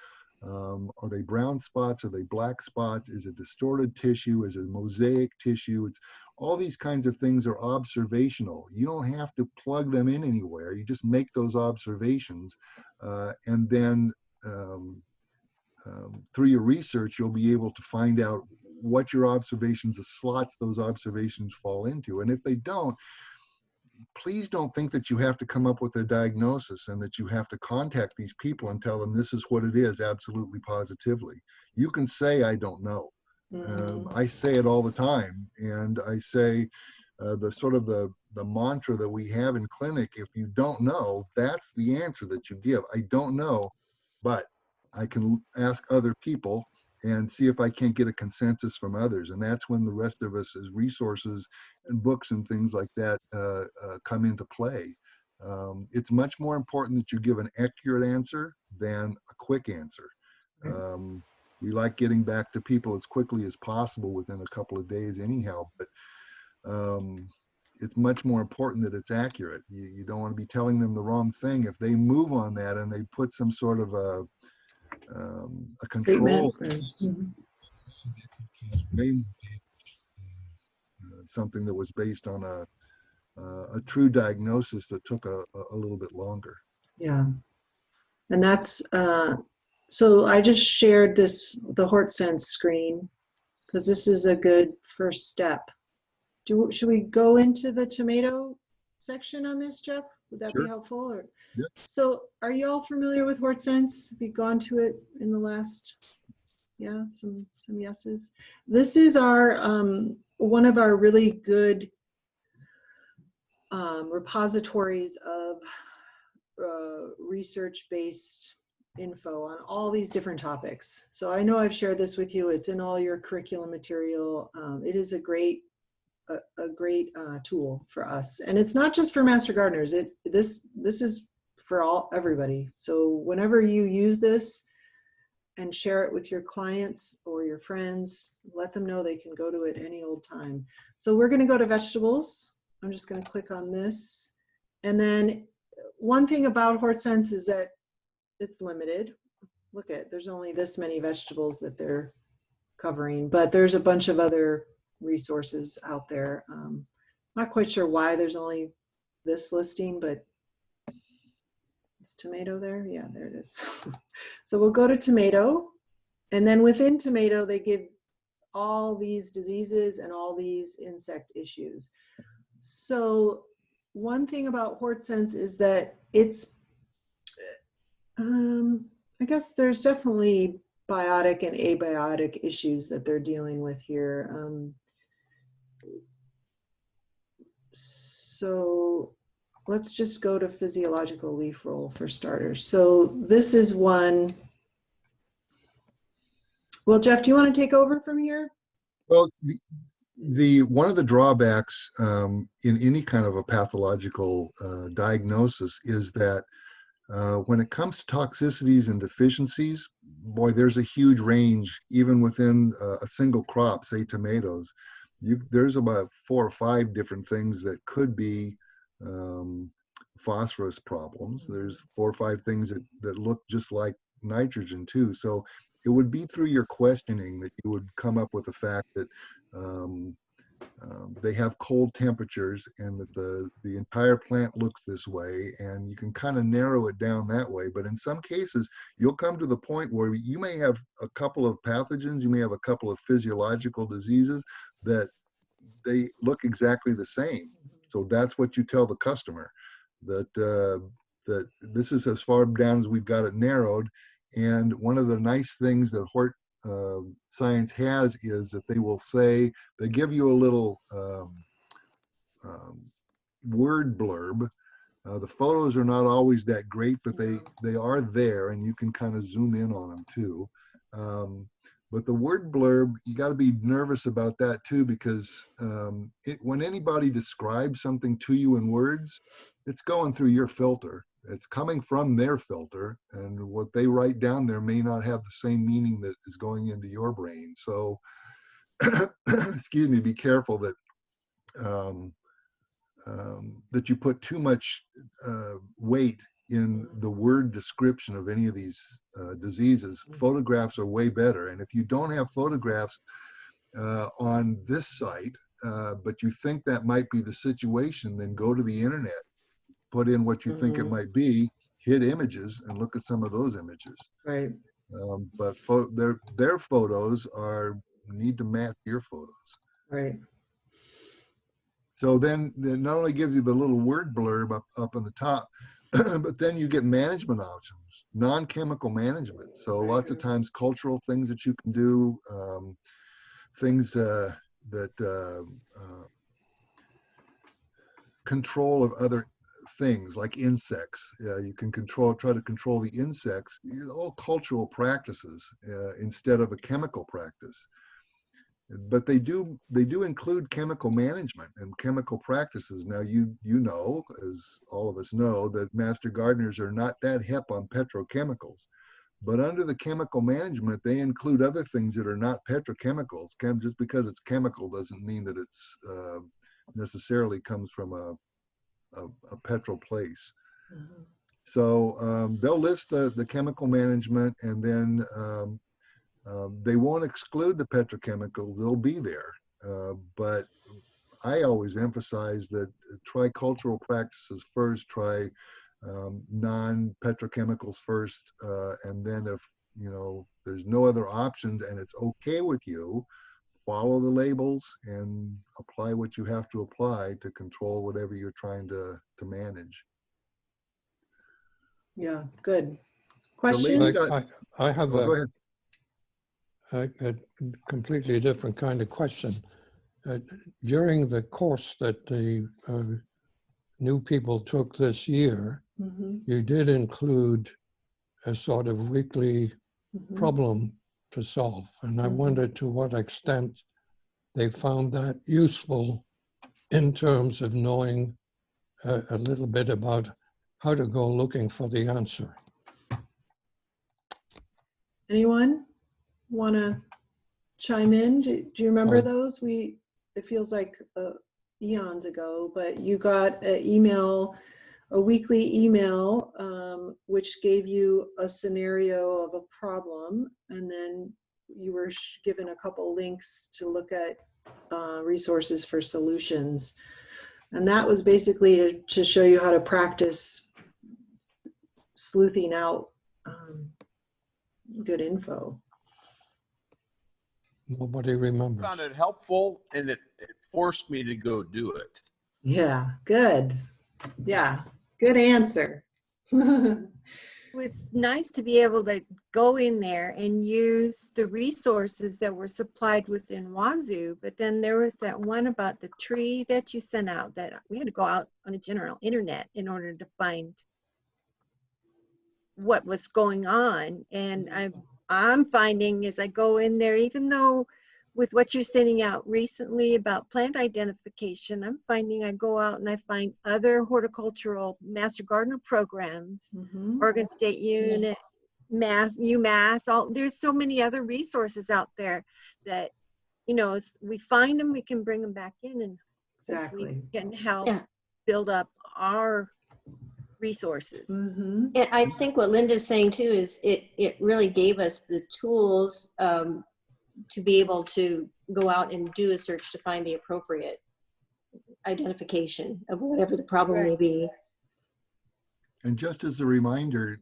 Are they brown spots? Are they black spots? Is it distorted tissue? Is it mosaic tissue? It's all these kinds of things are observational. You don't have to plug them in anywhere. You just make those observations, and then through your research, you'll be able to find out what your observations, the slots those observations fall into. And if they don't, please don't think that you have to come up with a diagnosis and that you have to contact these people and tell them this is what it is, absolutely positively. You can say, I don't know. I say it all the time. And I say the mantra that we have in clinic, if you don't know, that's the answer that you give. I don't know, but I can ask other people and see if I can't get a consensus from others. And that's when the rest of us as resources and books and things like that come into play. It's much more important that you give an accurate answer than a quick answer. We like getting back to people as quickly as possible within a couple of days anyhow, but it's much more important that it's accurate. You don't want to be telling them the wrong thing. If they move on that and they put some sort of a control, something that was based on a true diagnosis that took a little bit longer. Yeah, and that's so I just shared the HortSense screen because this is a good first step. Should we go into the tomato section on this, Jeff? Would that be helpful? Or? Yeah. So are you all familiar with HortSense? Have you gone to it in the last, some yeses? This is our, one of our really good repositories of research-based info on all these different topics. So I know I've shared this with you. It's in all your curriculum material. It is a great a great tool for us. And it's not just for master gardeners. This is for everybody. So whenever you use this and share it with your clients or your friends, let them know they can go to it any old time. So we're going to go to vegetables. I'm just going to click on this. And then one thing about HortSense is that it's limited. Look there's only this many vegetables that they're covering, but there's a bunch of other resources out there. Not quite sure why there's only this listing, but is tomato there? Yeah, there it is. So we'll go to tomato, and then within tomato, they give all these diseases and all these insect issues. So one thing about HortSense is that it's, I guess there's definitely biotic and abiotic issues that they're dealing with here. So let's just go to physiological leaf roll for starters. So this is one. Well, Jeff, do you want to take over from here? Well, the one of the drawbacks in any kind of a pathological diagnosis is that when it comes to toxicities and deficiencies, boy, there's a huge range even within a single crop, say tomatoes. There's about 4 or 5 different things that could be phosphorus problems. There's 4 or 5 things that look just like nitrogen too. So it would be through your questioning that you would come up with the fact that they have cold temperatures and that the entire plant looks this way, and you can kind of narrow it down that way. But in some cases, you'll come to the point where you may have a couple of pathogens, you may have a couple of physiological diseases that they look exactly the same. So that's what you tell the customer, that that this is as far down as we've got it narrowed. And one of the nice things that Hort Science has is that they will say, they give you a little word blurb. The photos are not always that great, but they are there, and you can kind of zoom in on them too. But the word blurb, you got to be nervous about that too, because when anybody describes something to you in words, it's going through your filter. It's coming from their filter, and what they write down there may not have the same meaning that is going into your brain. So, excuse me, be careful that that you put too much weight in the word description of any of these diseases. Photographs are way better. And if you don't have photographs on this site, but you think that might be the situation, then go to the internet, put in what you think it might be, hit images, and look at some of those images. Right. But their photos need to match your photos. Right. So then it not only gives you the little word blurb up on the top, but then you get management options, non-chemical management. So lots of times cultural things that you can do, things that control of other things like insects. You can try to control the insects, all cultural practices instead of a chemical practice. But they do include chemical management and chemical practices. Now you know, as all of us know, that master gardeners are not that hip on petrochemicals. But under the chemical management, they include other things that are not petrochemicals. Just because it's chemical doesn't mean that it's necessarily comes from a petrol place. So they'll list the chemical management, and then they won't exclude the petrochemicals. They'll be there. But I always emphasize that try cultural practices first, try non-petrochemicals first, and then if there's no other options and it's okay with you, follow the labels and apply what you have to apply to control whatever you're trying to manage. Yeah, good. Questions? I have go ahead. A completely different kind of question. During the course that the new people took this year, you did include a sort of weekly problem to solve. And I wondered to what extent they found that useful in terms of knowing a little bit about how to go looking for the answer. Anyone want to chime in? Do you remember those? It feels like eons ago, but you got an email, a weekly email, which gave you a scenario of a problem, and then you were given a couple links to look at resources for solutions. And that was basically to show you how to practice sleuthing out good info. Nobody remembers. I found it helpful, and it forced me to go do it. Yeah, good. Yeah, good answer. It was nice to be able to go in there and use the resources that were supplied within Wazoo, but then there was that one about the tree that you sent out that we had to go out on the general internet in order to find what was going on. And I'm finding as I go in there, even though with what you're sending out recently about plant identification, I'm finding I go out and I find other horticultural master gardener programs, Oregon State Unit, UMass, there's so many other resources out there that, you know, we find them, we can bring them back in and exactly can help build up our resources. And I think what Linda's saying too is it really gave us the tools to be able to go out and do a search to find the appropriate identification of whatever the problem may be. And just as a reminder,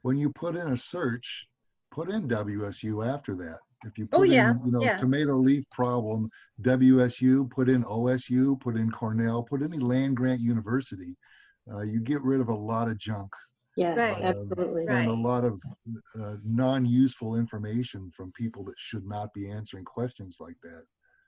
when you put in a search, put in WSU after that. If you put in, you know, tomato leaf problem, WSU, put in OSU, put in Cornell, put any land grant university, you get rid of a lot of junk. Yes, absolutely. And a lot of non-useful information from people that should not be answering questions like that.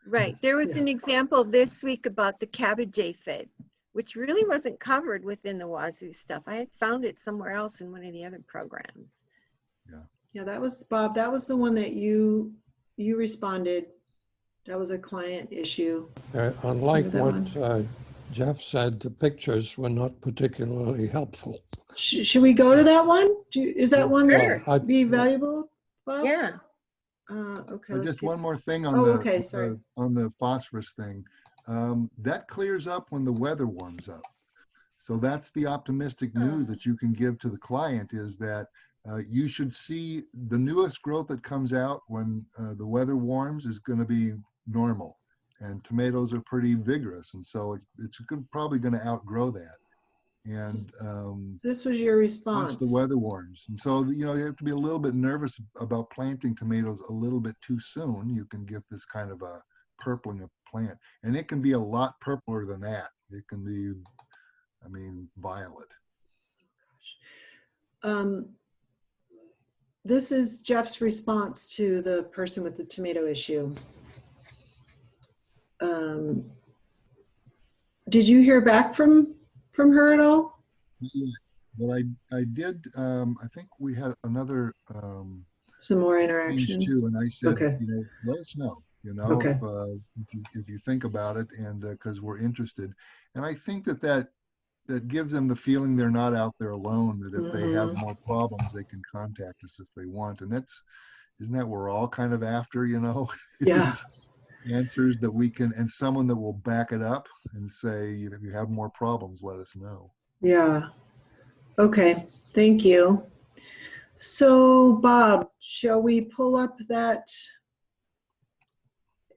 Right. There was an example this week about the cabbage aphid, which really wasn't covered within the Wazoo stuff. I had found it somewhere else in one of the other programs. Yeah, that was, Bob, that was the one that you responded. That was a client issue. Unlike what Jeff said, the pictures were not particularly helpful. Should we go to that one? Is that one that would be valuable, Bob? Yeah. Okay. Just one more thing on on the phosphorus thing. That clears up when the weather warms up. So that's the optimistic news that you can give to the client, is that you should see the newest growth that comes out when the weather warms is going to be normal. And tomatoes are pretty vigorous, and so it's probably going to outgrow that. And this was your response. Once the weather warms. And so, you know, you have to be a little bit nervous about planting tomatoes a little bit too soon. You can get this kind of a purpling of plant. And it can be a lot purpler than that. It can be, I mean, violet. This is Jeff's response to the person with the tomato issue. Did you hear back from her at all? Yeah, but I did. I think we had another some more interaction too, and I said, okay, you know, let us know. You know, okay, if you think about it, and because we're interested, and I think that gives them the feeling they're not out there alone. That if they have more problems, they can contact us if they want, and isn't that what we're all kind of after? You know, yeah. Answers that we can, and someone that will back it up and say, if you have more problems, let us know. Yeah. Okay. Thank you. So, Bob, shall we pull up that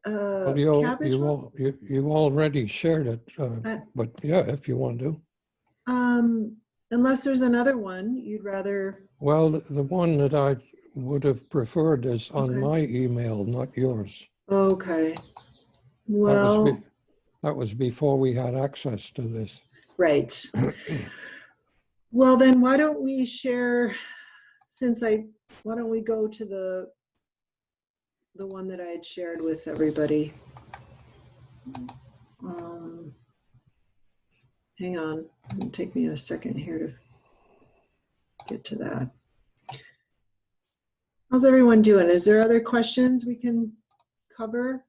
cabbage one? You already shared it, but yeah, if you want to. Unless there's another one you'd rather. Well, the one that I would have preferred is on my email, not yours. Okay. Well, that was before we had access to this. Right. Well, then why don't we share, why don't we go to the one that I had shared with everybody. Hang on, it'll take me a second here to get to that. How's everyone doing? Is there other questions we can cover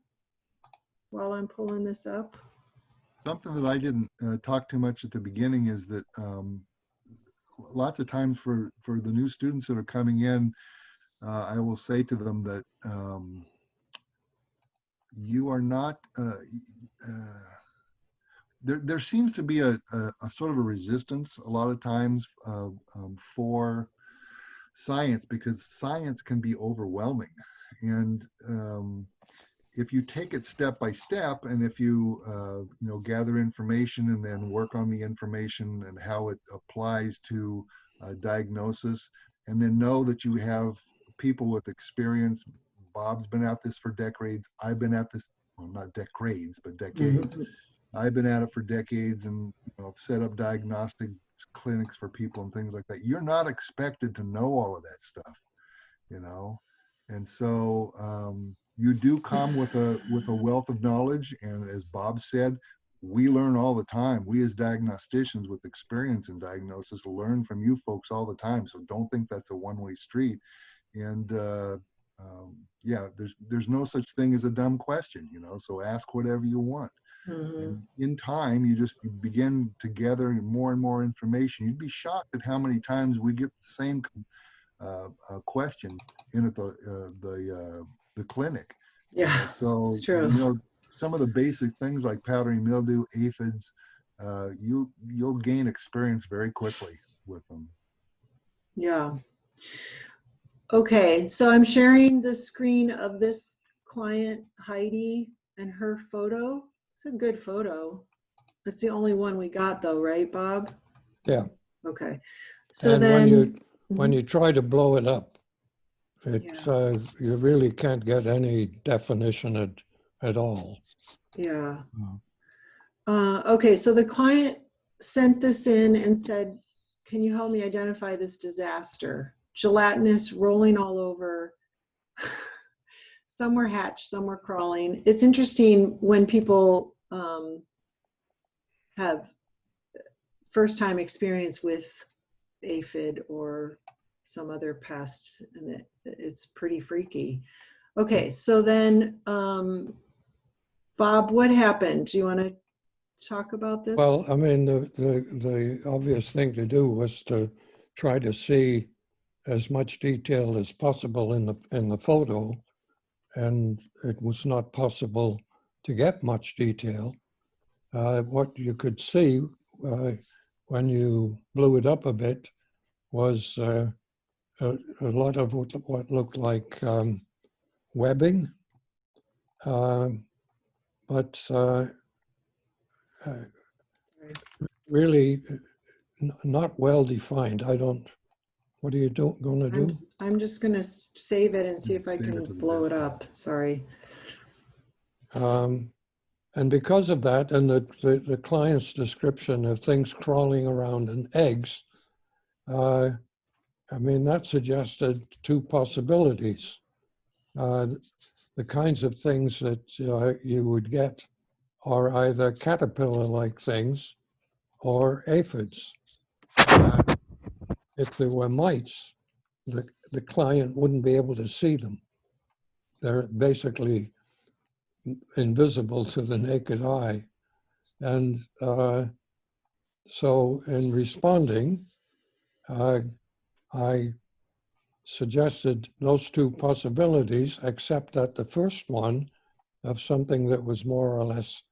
while I'm pulling this up? something that I didn't talk too much at the beginning is that lots of times for the new students that are coming in, I will say to them that you are not, there seems to be a sort of a resistance a lot of times for science, because science can be overwhelming. And if you take it step by step, and if you gather information and then work on the information and how it applies to diagnosis, and then know that you have people with experience. Bob's been at this for decades. I've been at this, well, not decades, but decades. I've been at it for decades, and set up diagnostic clinics for people and things like that. You're not expected to know all of that stuff, and so you do come with a wealth of knowledge. And as Bob said, we learn all the time. We as diagnosticians with experience in diagnosis learn from you folks all the time. So don't think that's a one-way street. And yeah, there's no such thing as a dumb question, so ask whatever you want. And in time, you begin to gather more and more information. You'd be shocked at how many times we get the same question in at the clinic. Yeah, so it's true. Some of the basic things like powdery mildew, aphids, you'll gain experience very quickly with them. Yeah. Okay, so I'm sharing the screen of this client, Heidi, and her photo. It's a good photo. It's the only one we got though, right, Bob? Yeah. Okay. So and then when you try to blow it up, you really can't get any definition at all. Yeah. Okay, so the client sent this in and said, can you help me identify this disaster? Gelatinous, rolling all over. Some were hatched, some were crawling. It's interesting when people have first-time experience with aphid or some other pest, and it's pretty freaky. Okay, so then, Bob, what happened? Do you want to talk about this? Well, I mean, the obvious thing to do was to try to see as much detail as possible in the photo, and it was not possible to get much detail. What you could see when you blew it up a bit was a lot of what looked like webbing, but really not well defined. What are you going to do? I'm just going to save it and see if I can blow it up. Sorry. And because of that, and the client's description of things crawling around in eggs, I mean, that suggested two possibilities. The kinds of things that you would get are either caterpillar-like things or aphids. If there were mites, the client wouldn't be able to see them. They're basically invisible to the naked eye. And so in responding, I suggested those two possibilities, except that the first one of something that was more or less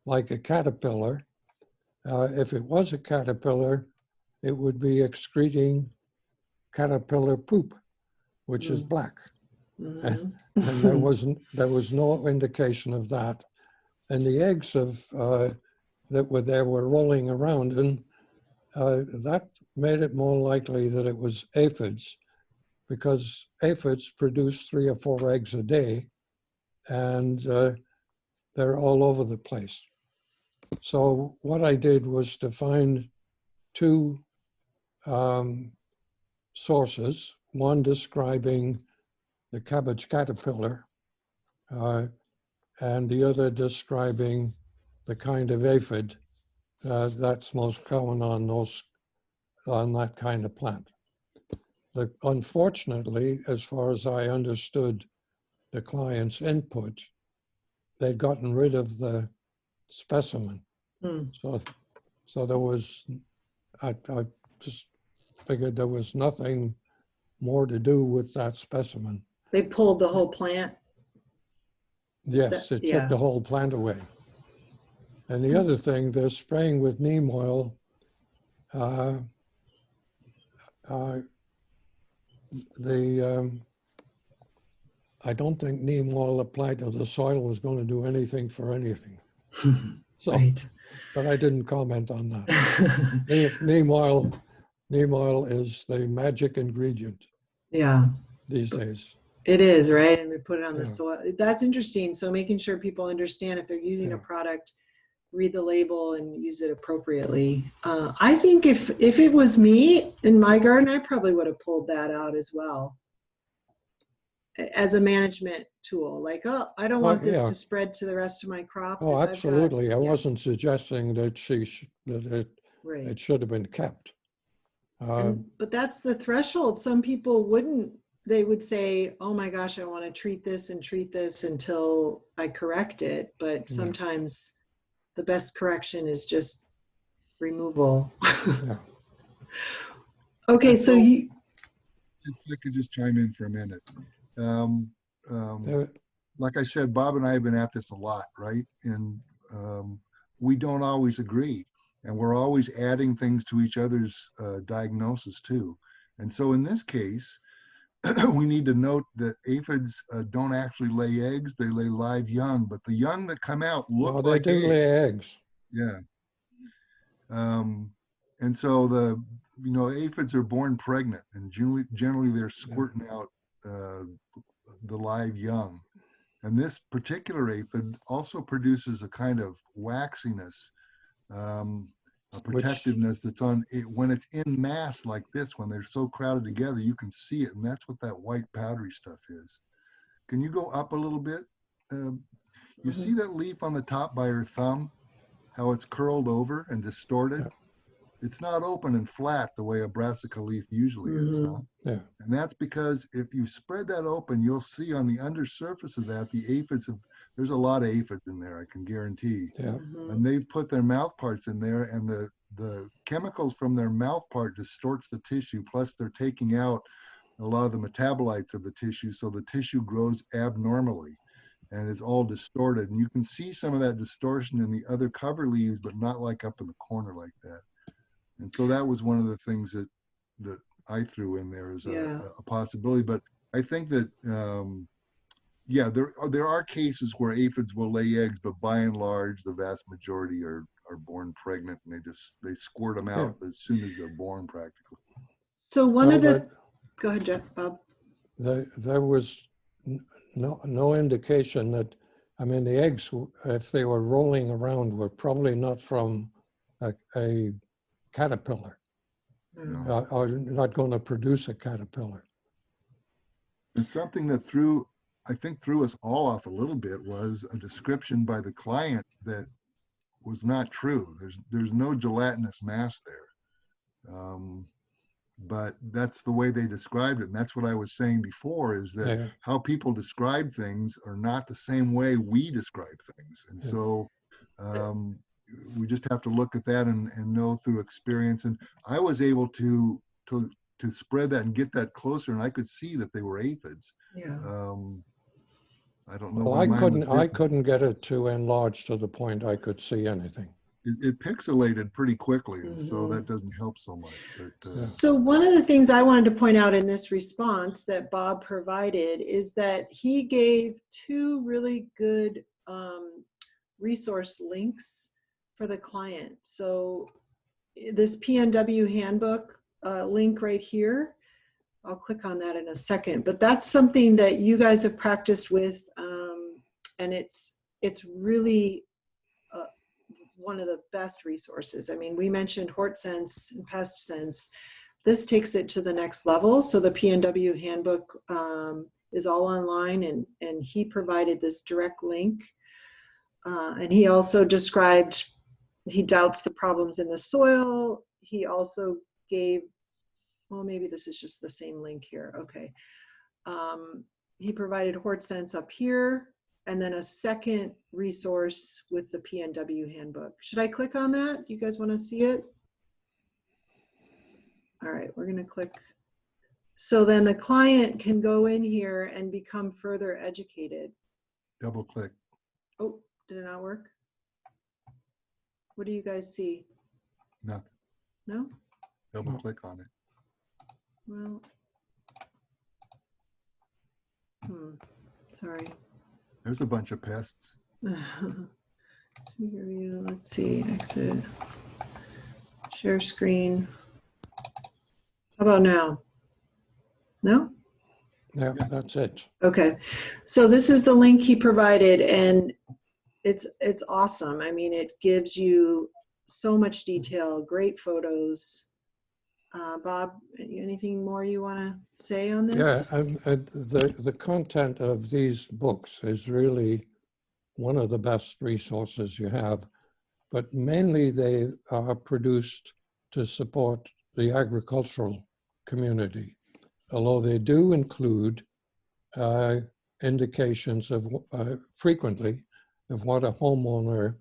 like a caterpillar, if it was a caterpillar, it would be excreting caterpillar poop, which is black. And there was no indication of that. And the eggs that were there were rolling around, and that made it more likely that it was aphids, because aphids produce 3 or 4 eggs a day, and they're all over the place. So what I did was to find 2 sources, one describing the cabbage caterpillar, and the other describing the kind of aphid that's most common on that kind of plant. Unfortunately, as far as I understood the client's input, they'd gotten rid of the specimen. So there was, I just figured there was nothing more to do with that specimen. They pulled the whole plant. Yes, it Yeah. took the whole plant away. And the other thing, they're spraying with neem oil. I don't think neem oil applied to the soil was going to do anything for anything. So, Right. but I didn't comment on that. Neem oil is the magic ingredient Yeah, these days. it is, right? And we put it on the Yeah. soil. That's interesting. So making sure people understand if they're using a product, read the label and use it appropriately. I think if it was me in my garden, I probably would have pulled that out as well as a management tool. Like, oh, I don't want this to spread to the rest of my crops. Oh, if absolutely. I've got, I wasn't suggesting that right. it should have been kept. But that's the threshold. Some people wouldn't. They would say, oh my gosh, I want to treat this until I correct it. But sometimes the best correction is just removal. Yeah. Okay, so you. If I could just chime in for a minute. Like I said, Bob and I have been at this a lot, right? And we don't always agree. And we're always adding things to each other's diagnosis too. And so in this case, we need to note that aphids don't actually lay eggs, they lay live young, but the young that come out look like they do lay eggs. Yeah. And so aphids are born pregnant, and generally they're squirting out the live young. And this particular aphid also produces a kind of waxiness, a protectiveness that's on it when it's in mass like this. When they're so crowded together, you can see it, and that's what that white powdery stuff is. Can you go up a little bit? You see that leaf on the top by her thumb, how it's curled over and distorted? It's not open and flat the way a brassica leaf usually is, huh? Yeah. And that's because if you spread that open, you'll see on the undersurface of that, the aphids there's a lot of aphids in there, I can guarantee. Yeah. And they've put their mouth parts in there, and the chemicals from their mouth part distorts the tissue, plus they're taking out a lot of the metabolites of the tissue, so the tissue grows abnormally and it's all distorted. And you can see some of that distortion in the other cover leaves, but not like up in the corner like that. And so that was one of the things that I threw in there as a possibility. But I think that, there are cases where aphids will lay eggs, but by and large, the vast majority are born pregnant, and they squirt them out as soon as they're born practically. So go ahead, Jeff, Bob. There was no indication that, the eggs, if they were rolling around, were probably not from a caterpillar, are not going to produce a caterpillar. And something that threw us all off a little bit was a description by the client that was not true. There's no gelatinous mass there, but that's the way they described it. And that's what I was saying before, is that how people describe things are not the same way we describe things. And so we just have to look at that and know through experience. And I was able to spread that and get that closer, and I could see that they were aphids. Yeah. I don't know. Well, I couldn't get it to enlarge to the point I could see anything. It pixelated pretty quickly, and so that doesn't help so much. But, so one of the things I wanted to point out in this response that Bob provided is that he gave two really good resource links for the client. So this PNW handbook link right here, I'll click on that in a second, but that's something that you guys have practiced with, and it's really one of the best resources. We mentioned HortSense and PestSense. This takes it to the next level. So the PNW handbook is all online, and he provided this direct link. And he also described, he doubts the problems in the soil. He also gave, well, maybe this is just the same link here. Okay. He provided HortSense up here, and then a second resource with the PNW handbook. Should I click on that? You guys want to see it? All right, we're going to click. So then the client can go in here and become further educated. Double click. Oh, did it not work? What do you guys see? Nothing. No? Double click on it. Well, sorry. There's a bunch of pests. Let's see, exit, share screen. How about now? No? Yeah, that's it. Okay, so this is the link he provided, and it's awesome. I mean, it gives you so much detail, great photos. Bob, anything more you want to say on this? Yeah, the content of these books is really one of the best resources you have, but mainly they are produced to support the agricultural community, although they do include indications of frequently of what a homeowner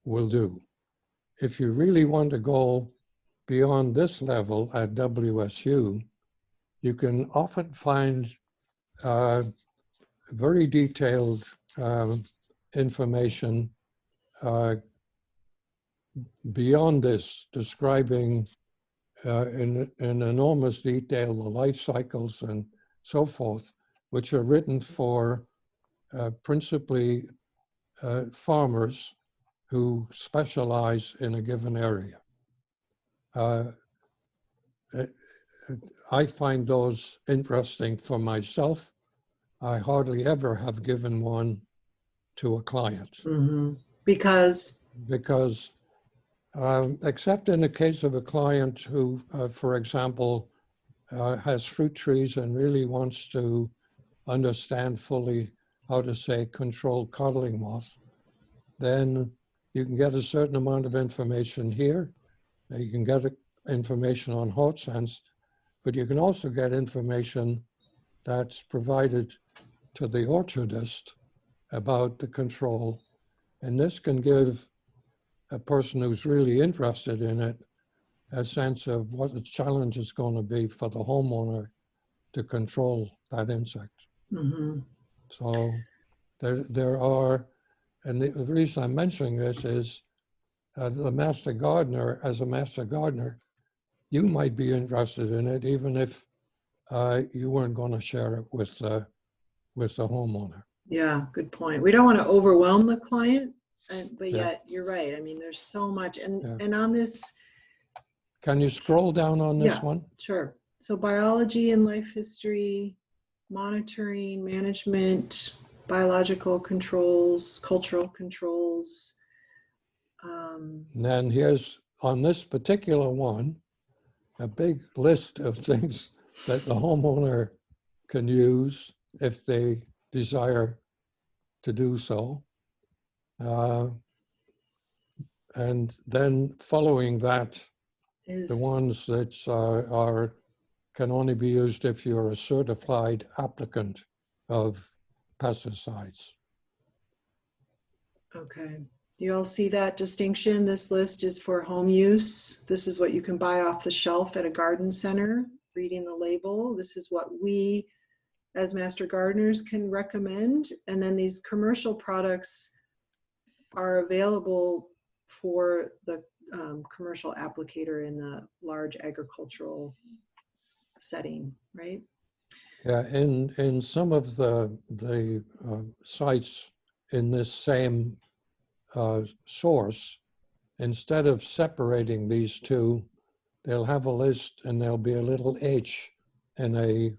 will do. If you really want to go beyond this level at WSU, you can often find very detailed information beyond this, describing in enormous detail the life cycles and so forth, which are written for principally farmers who specialize in a given area. I find those interesting for myself. I hardly ever have given one to a client. Mm-hmm. Because? Because, except in the case of a client who, for example, has fruit trees and really wants to understand fully how to, say, control codling moth, then you can get a certain amount of information here. You can get information on hot sense, but you can also get information that's provided to the orchardist about the control. And this can give a person who's really interested in it a sense of what the challenge is going to be for the homeowner to control that insect. Mm-hmm. So there are, and the reason I'm mentioning this is the master gardener, as a master gardener, you might be interested in it even if you weren't going to share it with the homeowner. Yeah, good point. We don't want to overwhelm the client, but Yeah. yet you're right. I mean, there's so much, and Yeah. and on this. Can you scroll down on this Yeah, one? Sure. So biology and life history, monitoring, management, biological controls, cultural controls. And then here's, on this particular one, a big list of things that the homeowner can use if they desire to do so. And then following that, the ones that can only be used if you're a certified applicant of pesticides. Okay. Do you all see that distinction? This list is for home use. This is what you can buy off the shelf at a garden center, reading the label. This is what we as master gardeners can recommend. And then these commercial products are available for the commercial applicator in the large agricultural setting, right? Yeah, in some of the sites in this same source, instead of separating these two, they'll have a list and there'll be a little H in a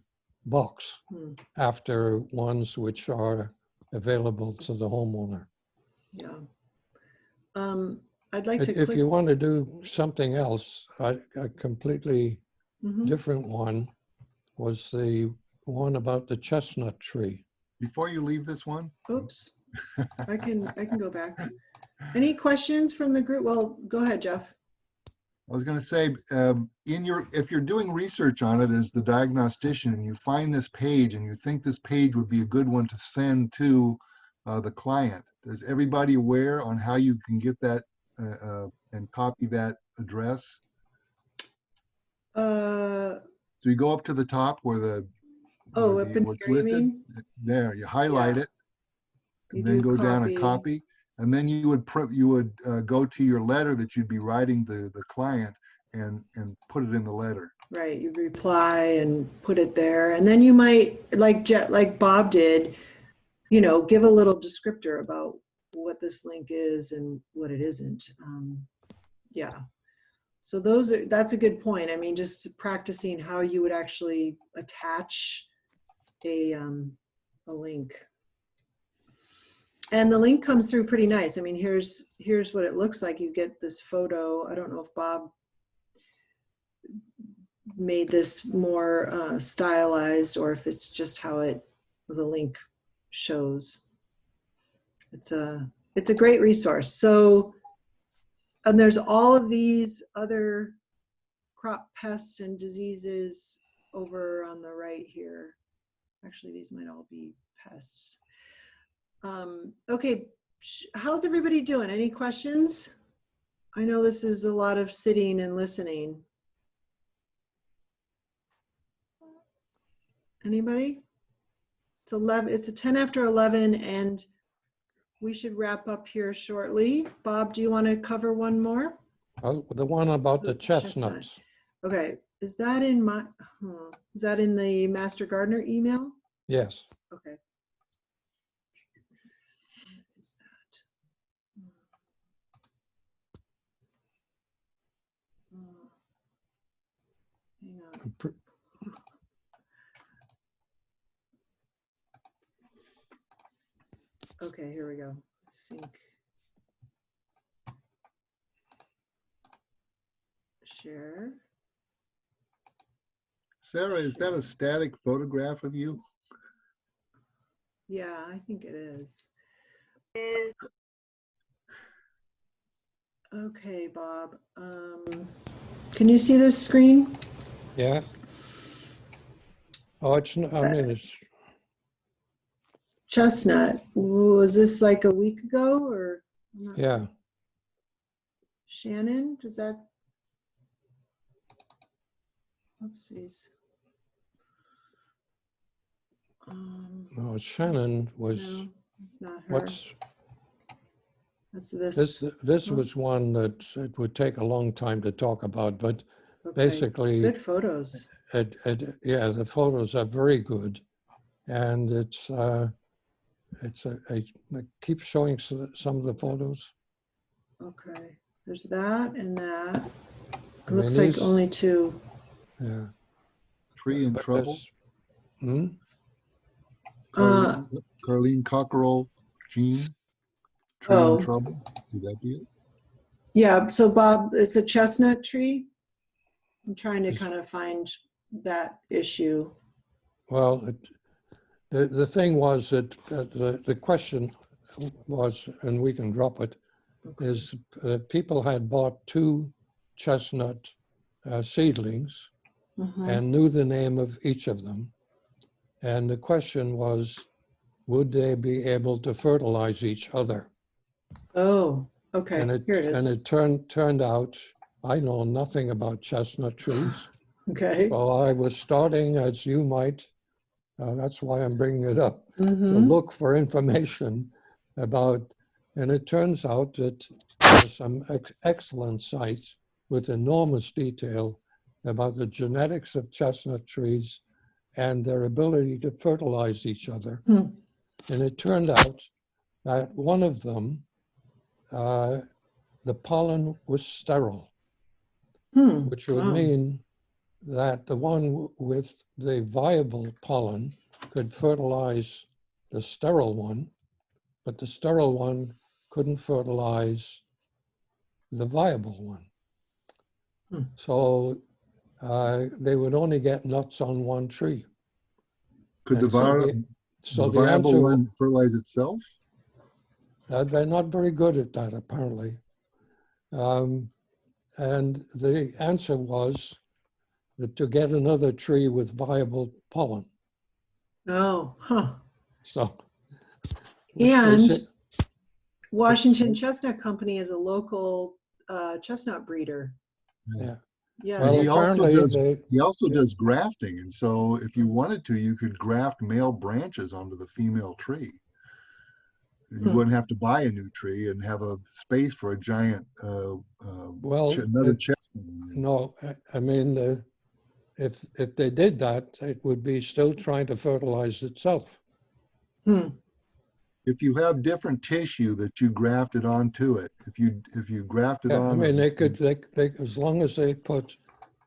box after ones which are available to the homeowner. Yeah. I'd like to If click. you want to do something else, a completely different one was the one about the chestnut tree. Before you leave this one. Oops. I can go back. Any questions from the group? Well, go ahead, Jeff. I was going to say, if you're doing research on it as the diagnostician and you find this page and you think this page would be a good one to send to the client, is everybody aware on how you can get that and copy that address? So you go up to the top where up in what's here, you listed. mean? There, you highlight Yeah. it, You and then do go down and copy. copy. And then you would go to your letter that you'd be writing the client and put it in the letter. Right, you reply and put it there, and then you might, like Bob did, give a little descriptor about what this link is and what it isn't. Yeah. So that's a good point. I mean, just practicing how you would actually attach a link. And the link comes through pretty nice. I mean, here's what it looks like. You get this photo. I don't know if Bob made this more stylized or if it's just how the link shows. It's a great resource. So, and there's all of these other crop pests and diseases over on the right here. Actually, these might all be pests. Okay, how's everybody doing? Any questions? I know this is a lot of sitting and listening. Anybody? It's 11. It's a 10 after 11, and we should wrap up here shortly. Bob, do you want to cover one more? The one about the chestnuts. Okay, is that in the Master Gardener email? Yes. Okay. What is that? Hang on. Okay, here we go. I think. Share. Sarah, is that a static photograph of you? Yeah, I think it is. Okay, Bob. Can you see this screen? Yeah. Oh, it's Chestnut. Was this like a week ago or? Yeah. Shannon, does that? Oopsies. No, Shannon was. No, it's not her. That's this. This was one that it would take a long time to talk about, but Okay. basically, Good photos. Yeah, the photos are very good, and it's keep showing some of the photos. Okay, there's that and that. It I looks mean, like only two. Yeah. Tree in trouble. Carlene Cockerell, Jean. Tree in trouble. Could that be it? Yeah. So Bob, it's a chestnut tree. I'm trying to kind of find that issue. Well, the thing was that the question was, and we can drop it, is people had bought 2 chestnut seedlings and knew the name of each of them. And the question was, would they be able to fertilize each other? Oh, okay. Here it is. And it turned out, I know nothing about chestnut trees. Okay. So I was starting, as you might, that's why I'm bringing it up, to look for information about, and it turns out that there's some excellent sites with enormous detail about the genetics of chestnut trees and their ability to fertilize each other. And it turned out that one of them, the pollen was sterile, which would mean that the one with the viable pollen could fertilize the sterile one, but the sterile one couldn't fertilize the viable one. So they would only get nuts on one tree. Could the viable one fertilize itself? They're not very good at that, apparently. And the answer was that to get another tree with viable pollen. Oh, huh. So, And it, Washington Chestnut Company is a local chestnut breeder. yeah. Yeah. Well, And apparently he also does grafting. And so if you wanted to, you could graft male branches onto the female tree. You wouldn't have to buy a new tree and have a space for a giant, another chestnut. No, I mean, if they did that, it would be still trying to fertilize itself. If you have different tissue that you grafted onto it, if you grafted Yeah, on, I mean, they as long as they put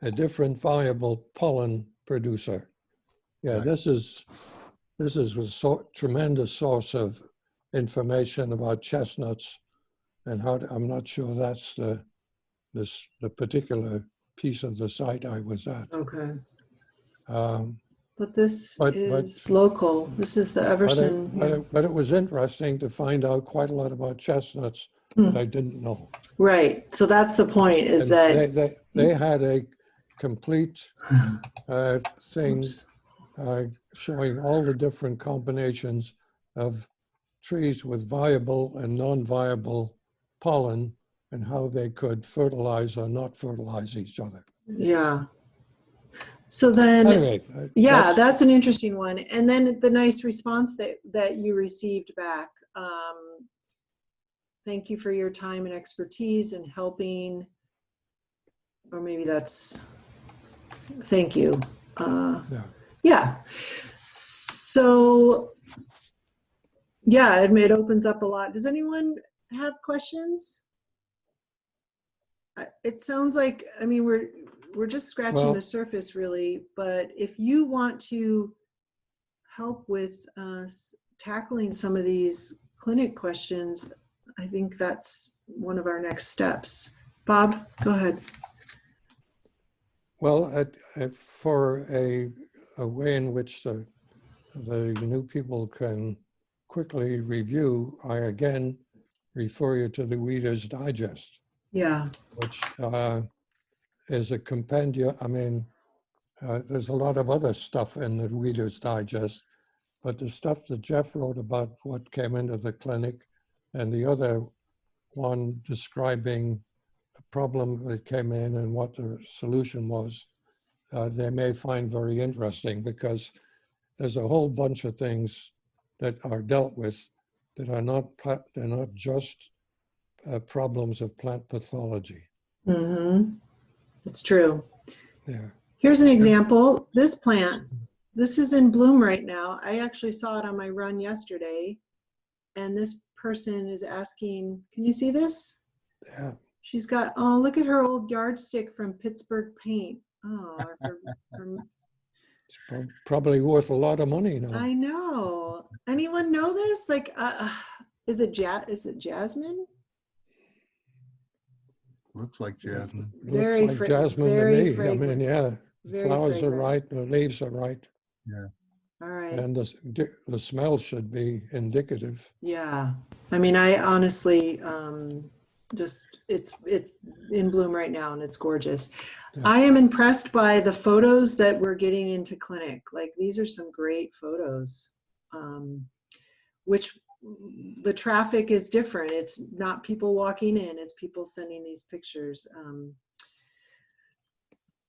a different viable pollen producer. Yeah, Right. this is a tremendous source of information about chestnuts and how I'm not sure that's the particular piece of the site I was at. Okay. Um, But this But- is local. This is the Everson. but it was interesting to find out quite a lot about chestnuts that I didn't know. Right. So that's the point, is And that they had a complete thing oops. showing all the different combinations of trees with viable and non-viable pollen and how they could fertilize or not fertilize each other. Yeah. So then, Anyway, yeah, that's an interesting one. And then the nice response that you received back. Thank you for your time and expertise in helping, or maybe that's, thank you. Yeah. So, yeah, it opens up a lot. Does anyone have questions? It sounds like, I mean, we're just scratching the surface, really, but if you want to help with tackling some of these clinic questions, I think that's one of our next steps. Bob, go ahead. Well, for a way in which the new people can quickly review, I again refer you to the Reader's Digest. Yeah. Which is a compendium. I mean, there's a lot of other stuff in the Reader's Digest, but the stuff that Jeff wrote about what came into the clinic and the other one describing a problem that came in and what the solution was, they may find very interesting, because there's a whole bunch of things that are dealt with that are they're not just problems of plant pathology. Mm-hmm. It's true. Yeah. Here's an example. This plant, this is in bloom right now. I actually saw it on my run yesterday. And this person is asking, can you see this? Yeah. She's got, oh, look at her old yardstick from Pittsburgh Paint. Oh, It's probably worth a lot of money now. I know. Anyone know this? Like, is it jasmine? Looks like jasmine. Looks like jasmine to me. Fragrant. I mean, yeah, flowers are right, the leaves are right. Yeah. All right. And the smell should be indicative. Yeah. I mean, I honestly, it's in bloom right now and it's gorgeous. Yeah. I am impressed by the photos that we're getting into clinic. Like, these are some great photos, which the traffic is different. It's not people walking in, it's people sending these pictures.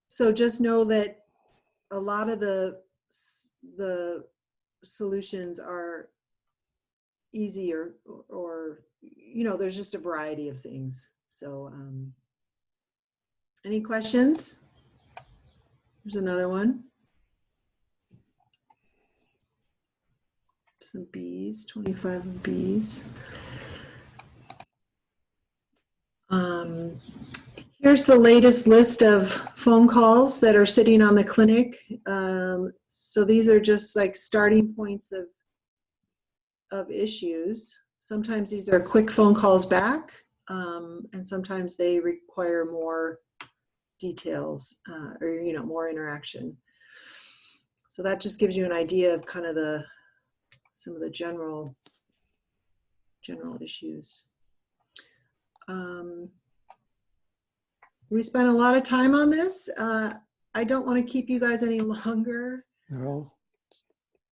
So just know that a lot of the solutions are easy or you know, there's just a variety of things. So any questions? There's another one. Some bees, 25 bees. Here's the latest list of phone calls that are sitting on the clinic. So these are just like starting points of issues. Sometimes these are quick phone calls back, and sometimes they require more details or, you know, more interaction. So that just gives you an idea of kind of some of the general issues. we spent a lot of time on this. I don't want to keep you guys any longer. Well,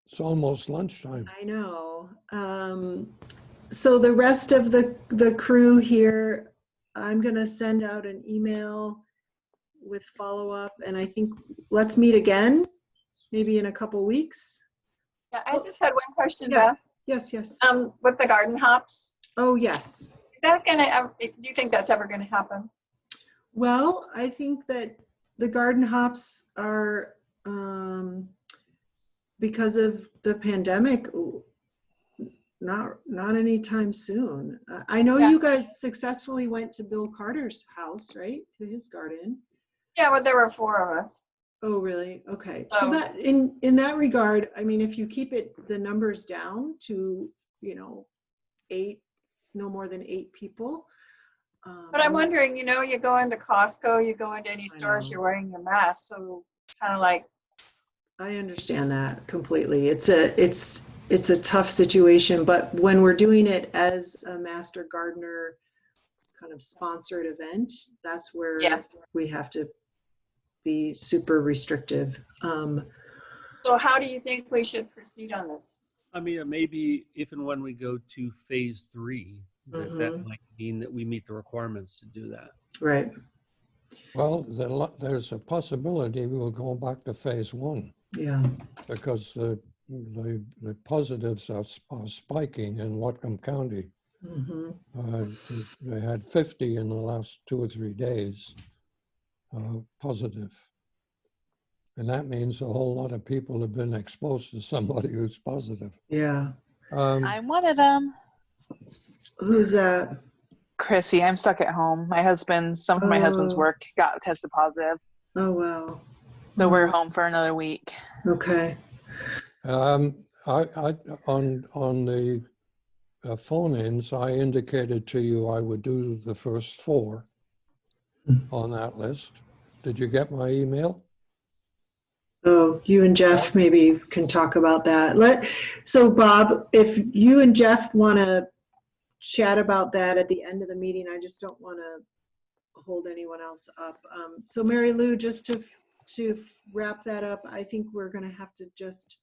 it's almost lunchtime. I know. So the rest of the crew here, I'm going to send out an email with follow-up, and I think let's meet again, maybe in a couple weeks. Yeah, I just had one question, Yeah. Beth. Yes. With the garden hops, Oh, yes. is that gonna? Do you think that's ever gonna happen? Well, I think that the garden hops are, because of the pandemic, not anytime soon. I know Yeah. you guys successfully went to Bill Carter's house, right? To his garden. Yeah, well, there were 4 of us. Oh, really? Okay. So- So that in that regard, I mean, if you keep the numbers down to, 8, no more than 8 people. But I'm wondering, you go into Costco, you go into any I stores, know. you're wearing your mask, so kind of like, I understand that completely. It's a tough situation, but when we're doing it as a Master Gardener kind of sponsored event, that's where Yeah. we have to be super restrictive. so how do you think we should proceed on this? I mean, maybe if and when we go to phase 3, that might mean that we meet the requirements to do that. Right. Well, there's a possibility we'll go back to phase 1 Yeah. because the positives are spiking in Whatcom County. They had 50 in the last 2 or 3 days positive. And that means a whole lot of people have been exposed to somebody who's positive. Yeah. I'm one of them. Who's that? Chrissy, I'm stuck at home. Some of my husband's work got tested positive. Oh, wow. So we're home for another week. Okay. On the phone-ins, I indicated to you I would do the first 4 on that list. Did you get my email? Oh, you and Jeff maybe can talk about that. So Bob, if you and Jeff want to chat about that at the end of the meeting, I just don't want to hold anyone else up. So Mary Lou, just to wrap that up, I think we're going to have to just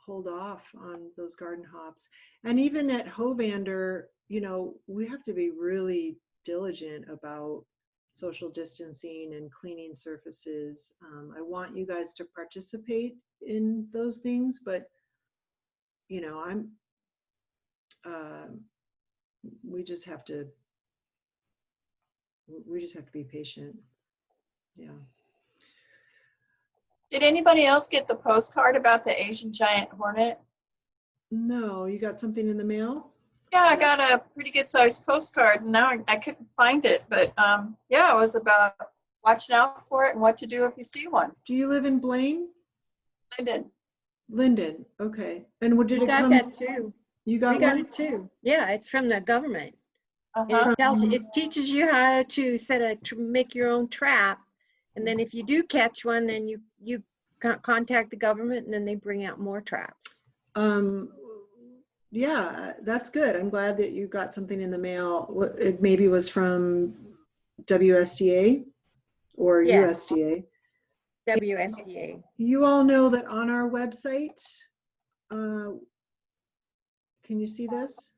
hold off on those garden hops. And even at Hovander, we have to be really diligent about social distancing and cleaning surfaces. I want you guys to participate in those things, but we just have to be patient. Yeah. Did anybody else get the postcard about the Asian giant hornet? No, you got something in the mail? Yeah, I got a pretty good sized postcard, and now I couldn't find it, but yeah, it was about watching out for it and what to do if you see one. Do you live in Blaine? Linden. Okay. And did We it got come? that too. You got We got one? it too. Yeah, it's from the government. And Uh-huh. it teaches you how to make your own trap. And then if you do catch one, then you contact the government, and then they bring out more traps. Yeah, that's good. I'm glad that you got something in the mail. It maybe was from WSDA or Yeah. USDA. WSDA. You all know that on our website, can you see this?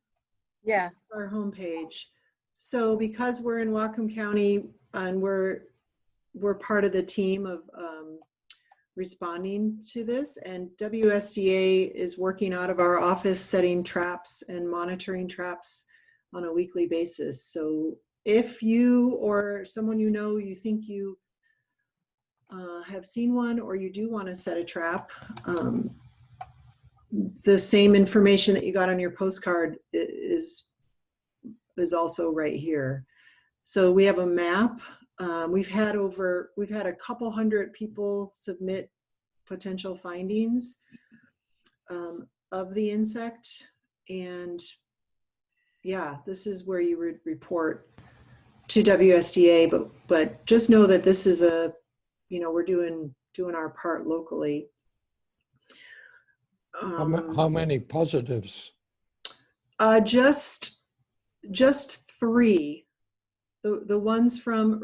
Yeah. Our homepage. So because we're in Whatcom County and we're part of the team of responding to this, and WSDA is working out of our office setting traps and monitoring traps on a weekly basis. So if you or someone you think you have seen one, or you do want to set a trap, the same information that you got on your postcard is also right here. So we have a map. We've had a couple hundred people submit potential findings of the insect, and yeah, this is where you would report to WSDA. But just know that this is we're doing our part locally. How many positives? Just 3. the ones from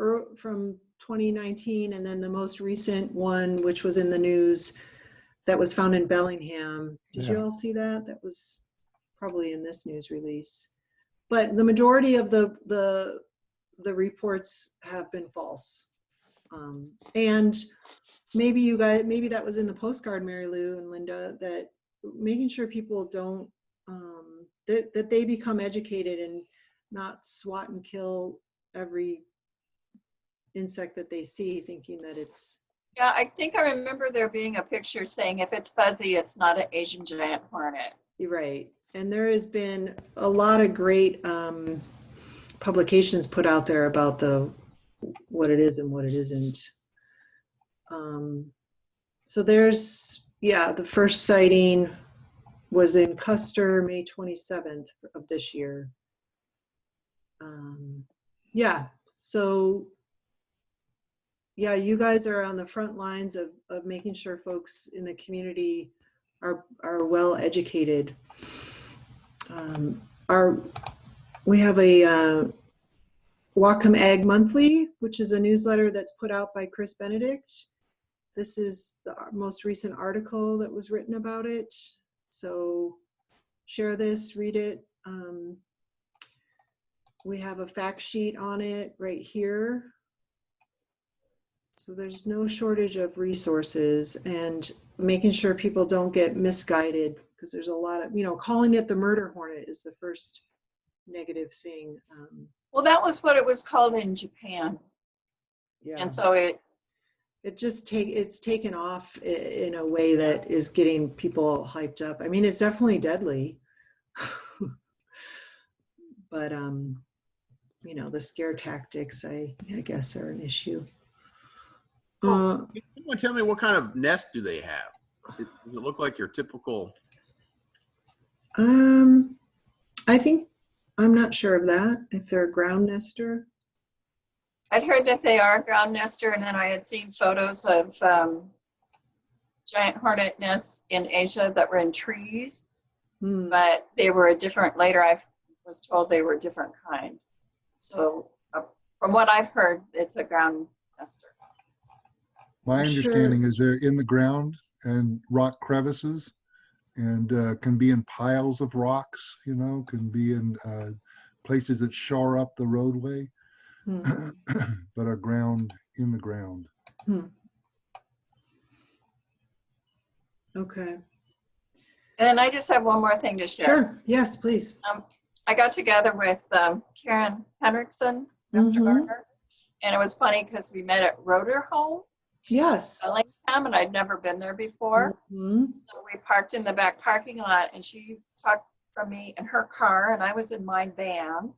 2019, and then the most recent one, which was in the news, that was found in Bellingham. Did you all see that? That was probably in this news release. But the majority of the reports have been false. And maybe you guys, maybe that was in the postcard, Mary Lou and Linda, that making sure people don't, that they become educated and not swat and kill every insect that they see, thinking that it's. Yeah, I think I remember there being a picture saying if it's fuzzy, it's not an Asian giant hornet. You're right. And there has been a lot of great publications put out there about what it is and what it isn't. So there's, the first sighting was in Custer, May 27th of this year. So you guys are on the front lines of making sure folks in the community are well educated. We have a Whatcom Ag Monthly, which is a newsletter that's put out by Chris Benedict. This is the most recent article that was written about it. So share this, read it. We have a fact sheet on it right here. So there's no shortage of resources, and making sure people don't get misguided, because there's a lot of, calling it the murder hornet is the first negative thing. Well, that was what it was called in Japan. Yeah. And so it's taken off in a way that is getting people hyped up. I mean, it's definitely deadly, but the scare tactics, I guess, are an issue. Can someone tell me what kind of nest do they have? Does it look like your typical? I think, I'm not sure of that, if they're a ground nester. I'd heard that they are a ground nester, and then I had seen photos of giant hornet nests in Asia that were in trees, but they were later I was told they were a different kind. So from what I've heard, it's a ground nester. My understanding is they're in the ground and rock crevices, and can be in piles of rocks, can be in places that shore up the roadway, but are in the ground. Okay. And I just have one more thing to share. Sure. Yes, please. I got together with Karen Henriksen, Mr. Gardner, and it was funny because we met at Rotor Home. Yes. Bellingham, and I'd never been there before. So we parked in the back parking lot, and she talked from me in her car, and I was in my van.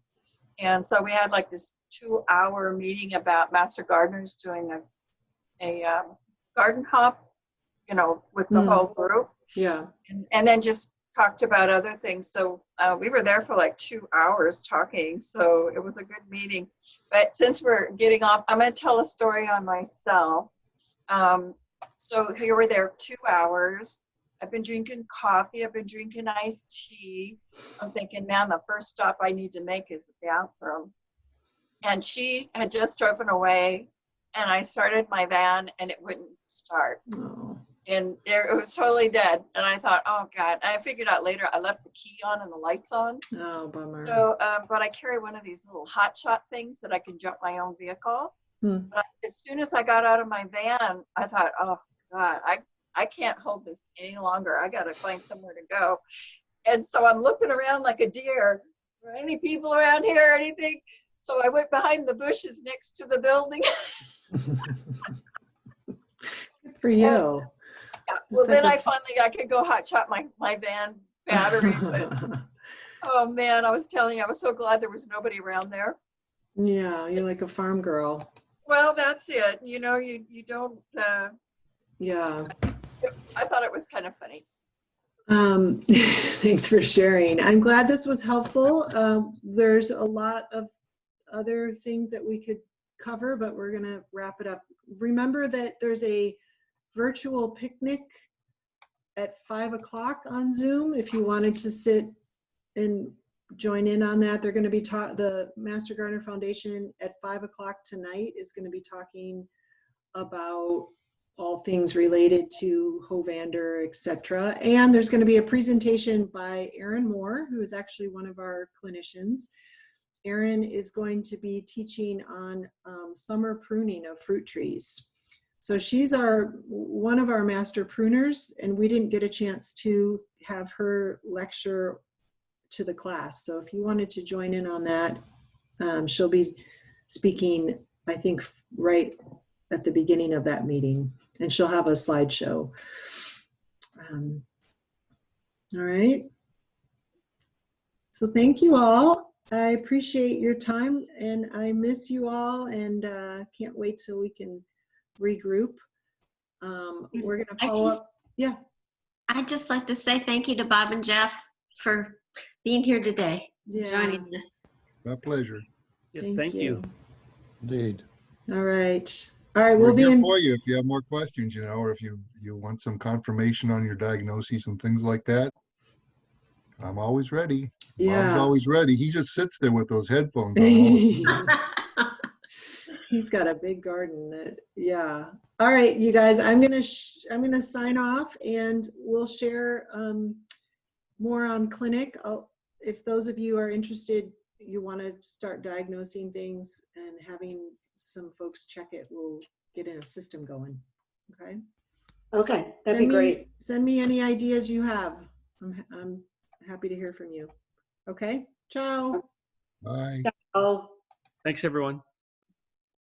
And so we had like this 2-hour meeting about Master Gardeners doing a garden hop, with the whole group. Yeah. And then just talked about other things. So we were there for like 2 hours talking. So it was a good meeting. But since we're getting off, I'm going to tell a story on myself. So here we're there 2 hours. I've been drinking coffee. I've been drinking iced tea. I'm thinking, man, the first stop I need to make is the bathroom. And she had just driven away, and I started my van, and it wouldn't start. Oh. And it was totally dead. And I thought, oh God. And I figured out later I left the key on and the lights on. Oh, bummer. So, but I carry one of these little hot shot things that I can jump my own vehicle. But as soon as I got out of my van, I thought, oh God, I can't hold this any longer. I got to find somewhere to go. And so I'm looking around like a deer. Are there any people around here or anything? So I went behind the bushes next to the building. Good for you. Well, then I could go hot shot my van battery. But, oh man, I was telling you, I was so glad there was nobody around there. Yeah, you're like a farm girl. Well, that's it. You don't. Yeah. I thought it was kind of funny. Thanks for sharing. I'm glad this was helpful. There's a lot of other things that we could cover, but we're going to wrap it up. Remember that there's a virtual picnic at 5 o'clock on Zoom if you wanted to sit and join in on that. They're going to be the Master Gardener Foundation at 5 o'clock tonight is going to be talking about all things related to Hovander, etc. And there's going to be a presentation by Erin Moore, who is actually one of our clinicians. Erin is going to be teaching on summer pruning of fruit trees. So she's one of our master pruners, and we didn't get a chance to have her lecture to the class. So if you wanted to join in on that, she'll be speaking, I think, right at the beginning of that meeting, and she'll have a slideshow. All right. So thank you all. I appreciate your time, and I miss you all, and can't wait till we can regroup. We're going to follow up. Yeah. I'd just like to say thank you to Bob and Jeff for being here today, joining us. My pleasure. Yes, thank you. Indeed. All right. All right, We're we'll be here in. for you if you have more questions, you know, or if you want some confirmation on your diagnoses and things like that. I'm always ready. Yeah. Bob's always ready. He just sits there with those headphones on. He's got a big garden. Yeah. All right, you guys. I'm gonna sign off, and we'll share more on clinic. If those of you are interested, you want to start diagnosing things and having some folks check it, we'll get in a system going. Okay. Okay, that'd be great. Send me any ideas you have. I'm happy to hear from you. Okay. Ciao. Bye. Oh. Thanks, everyone.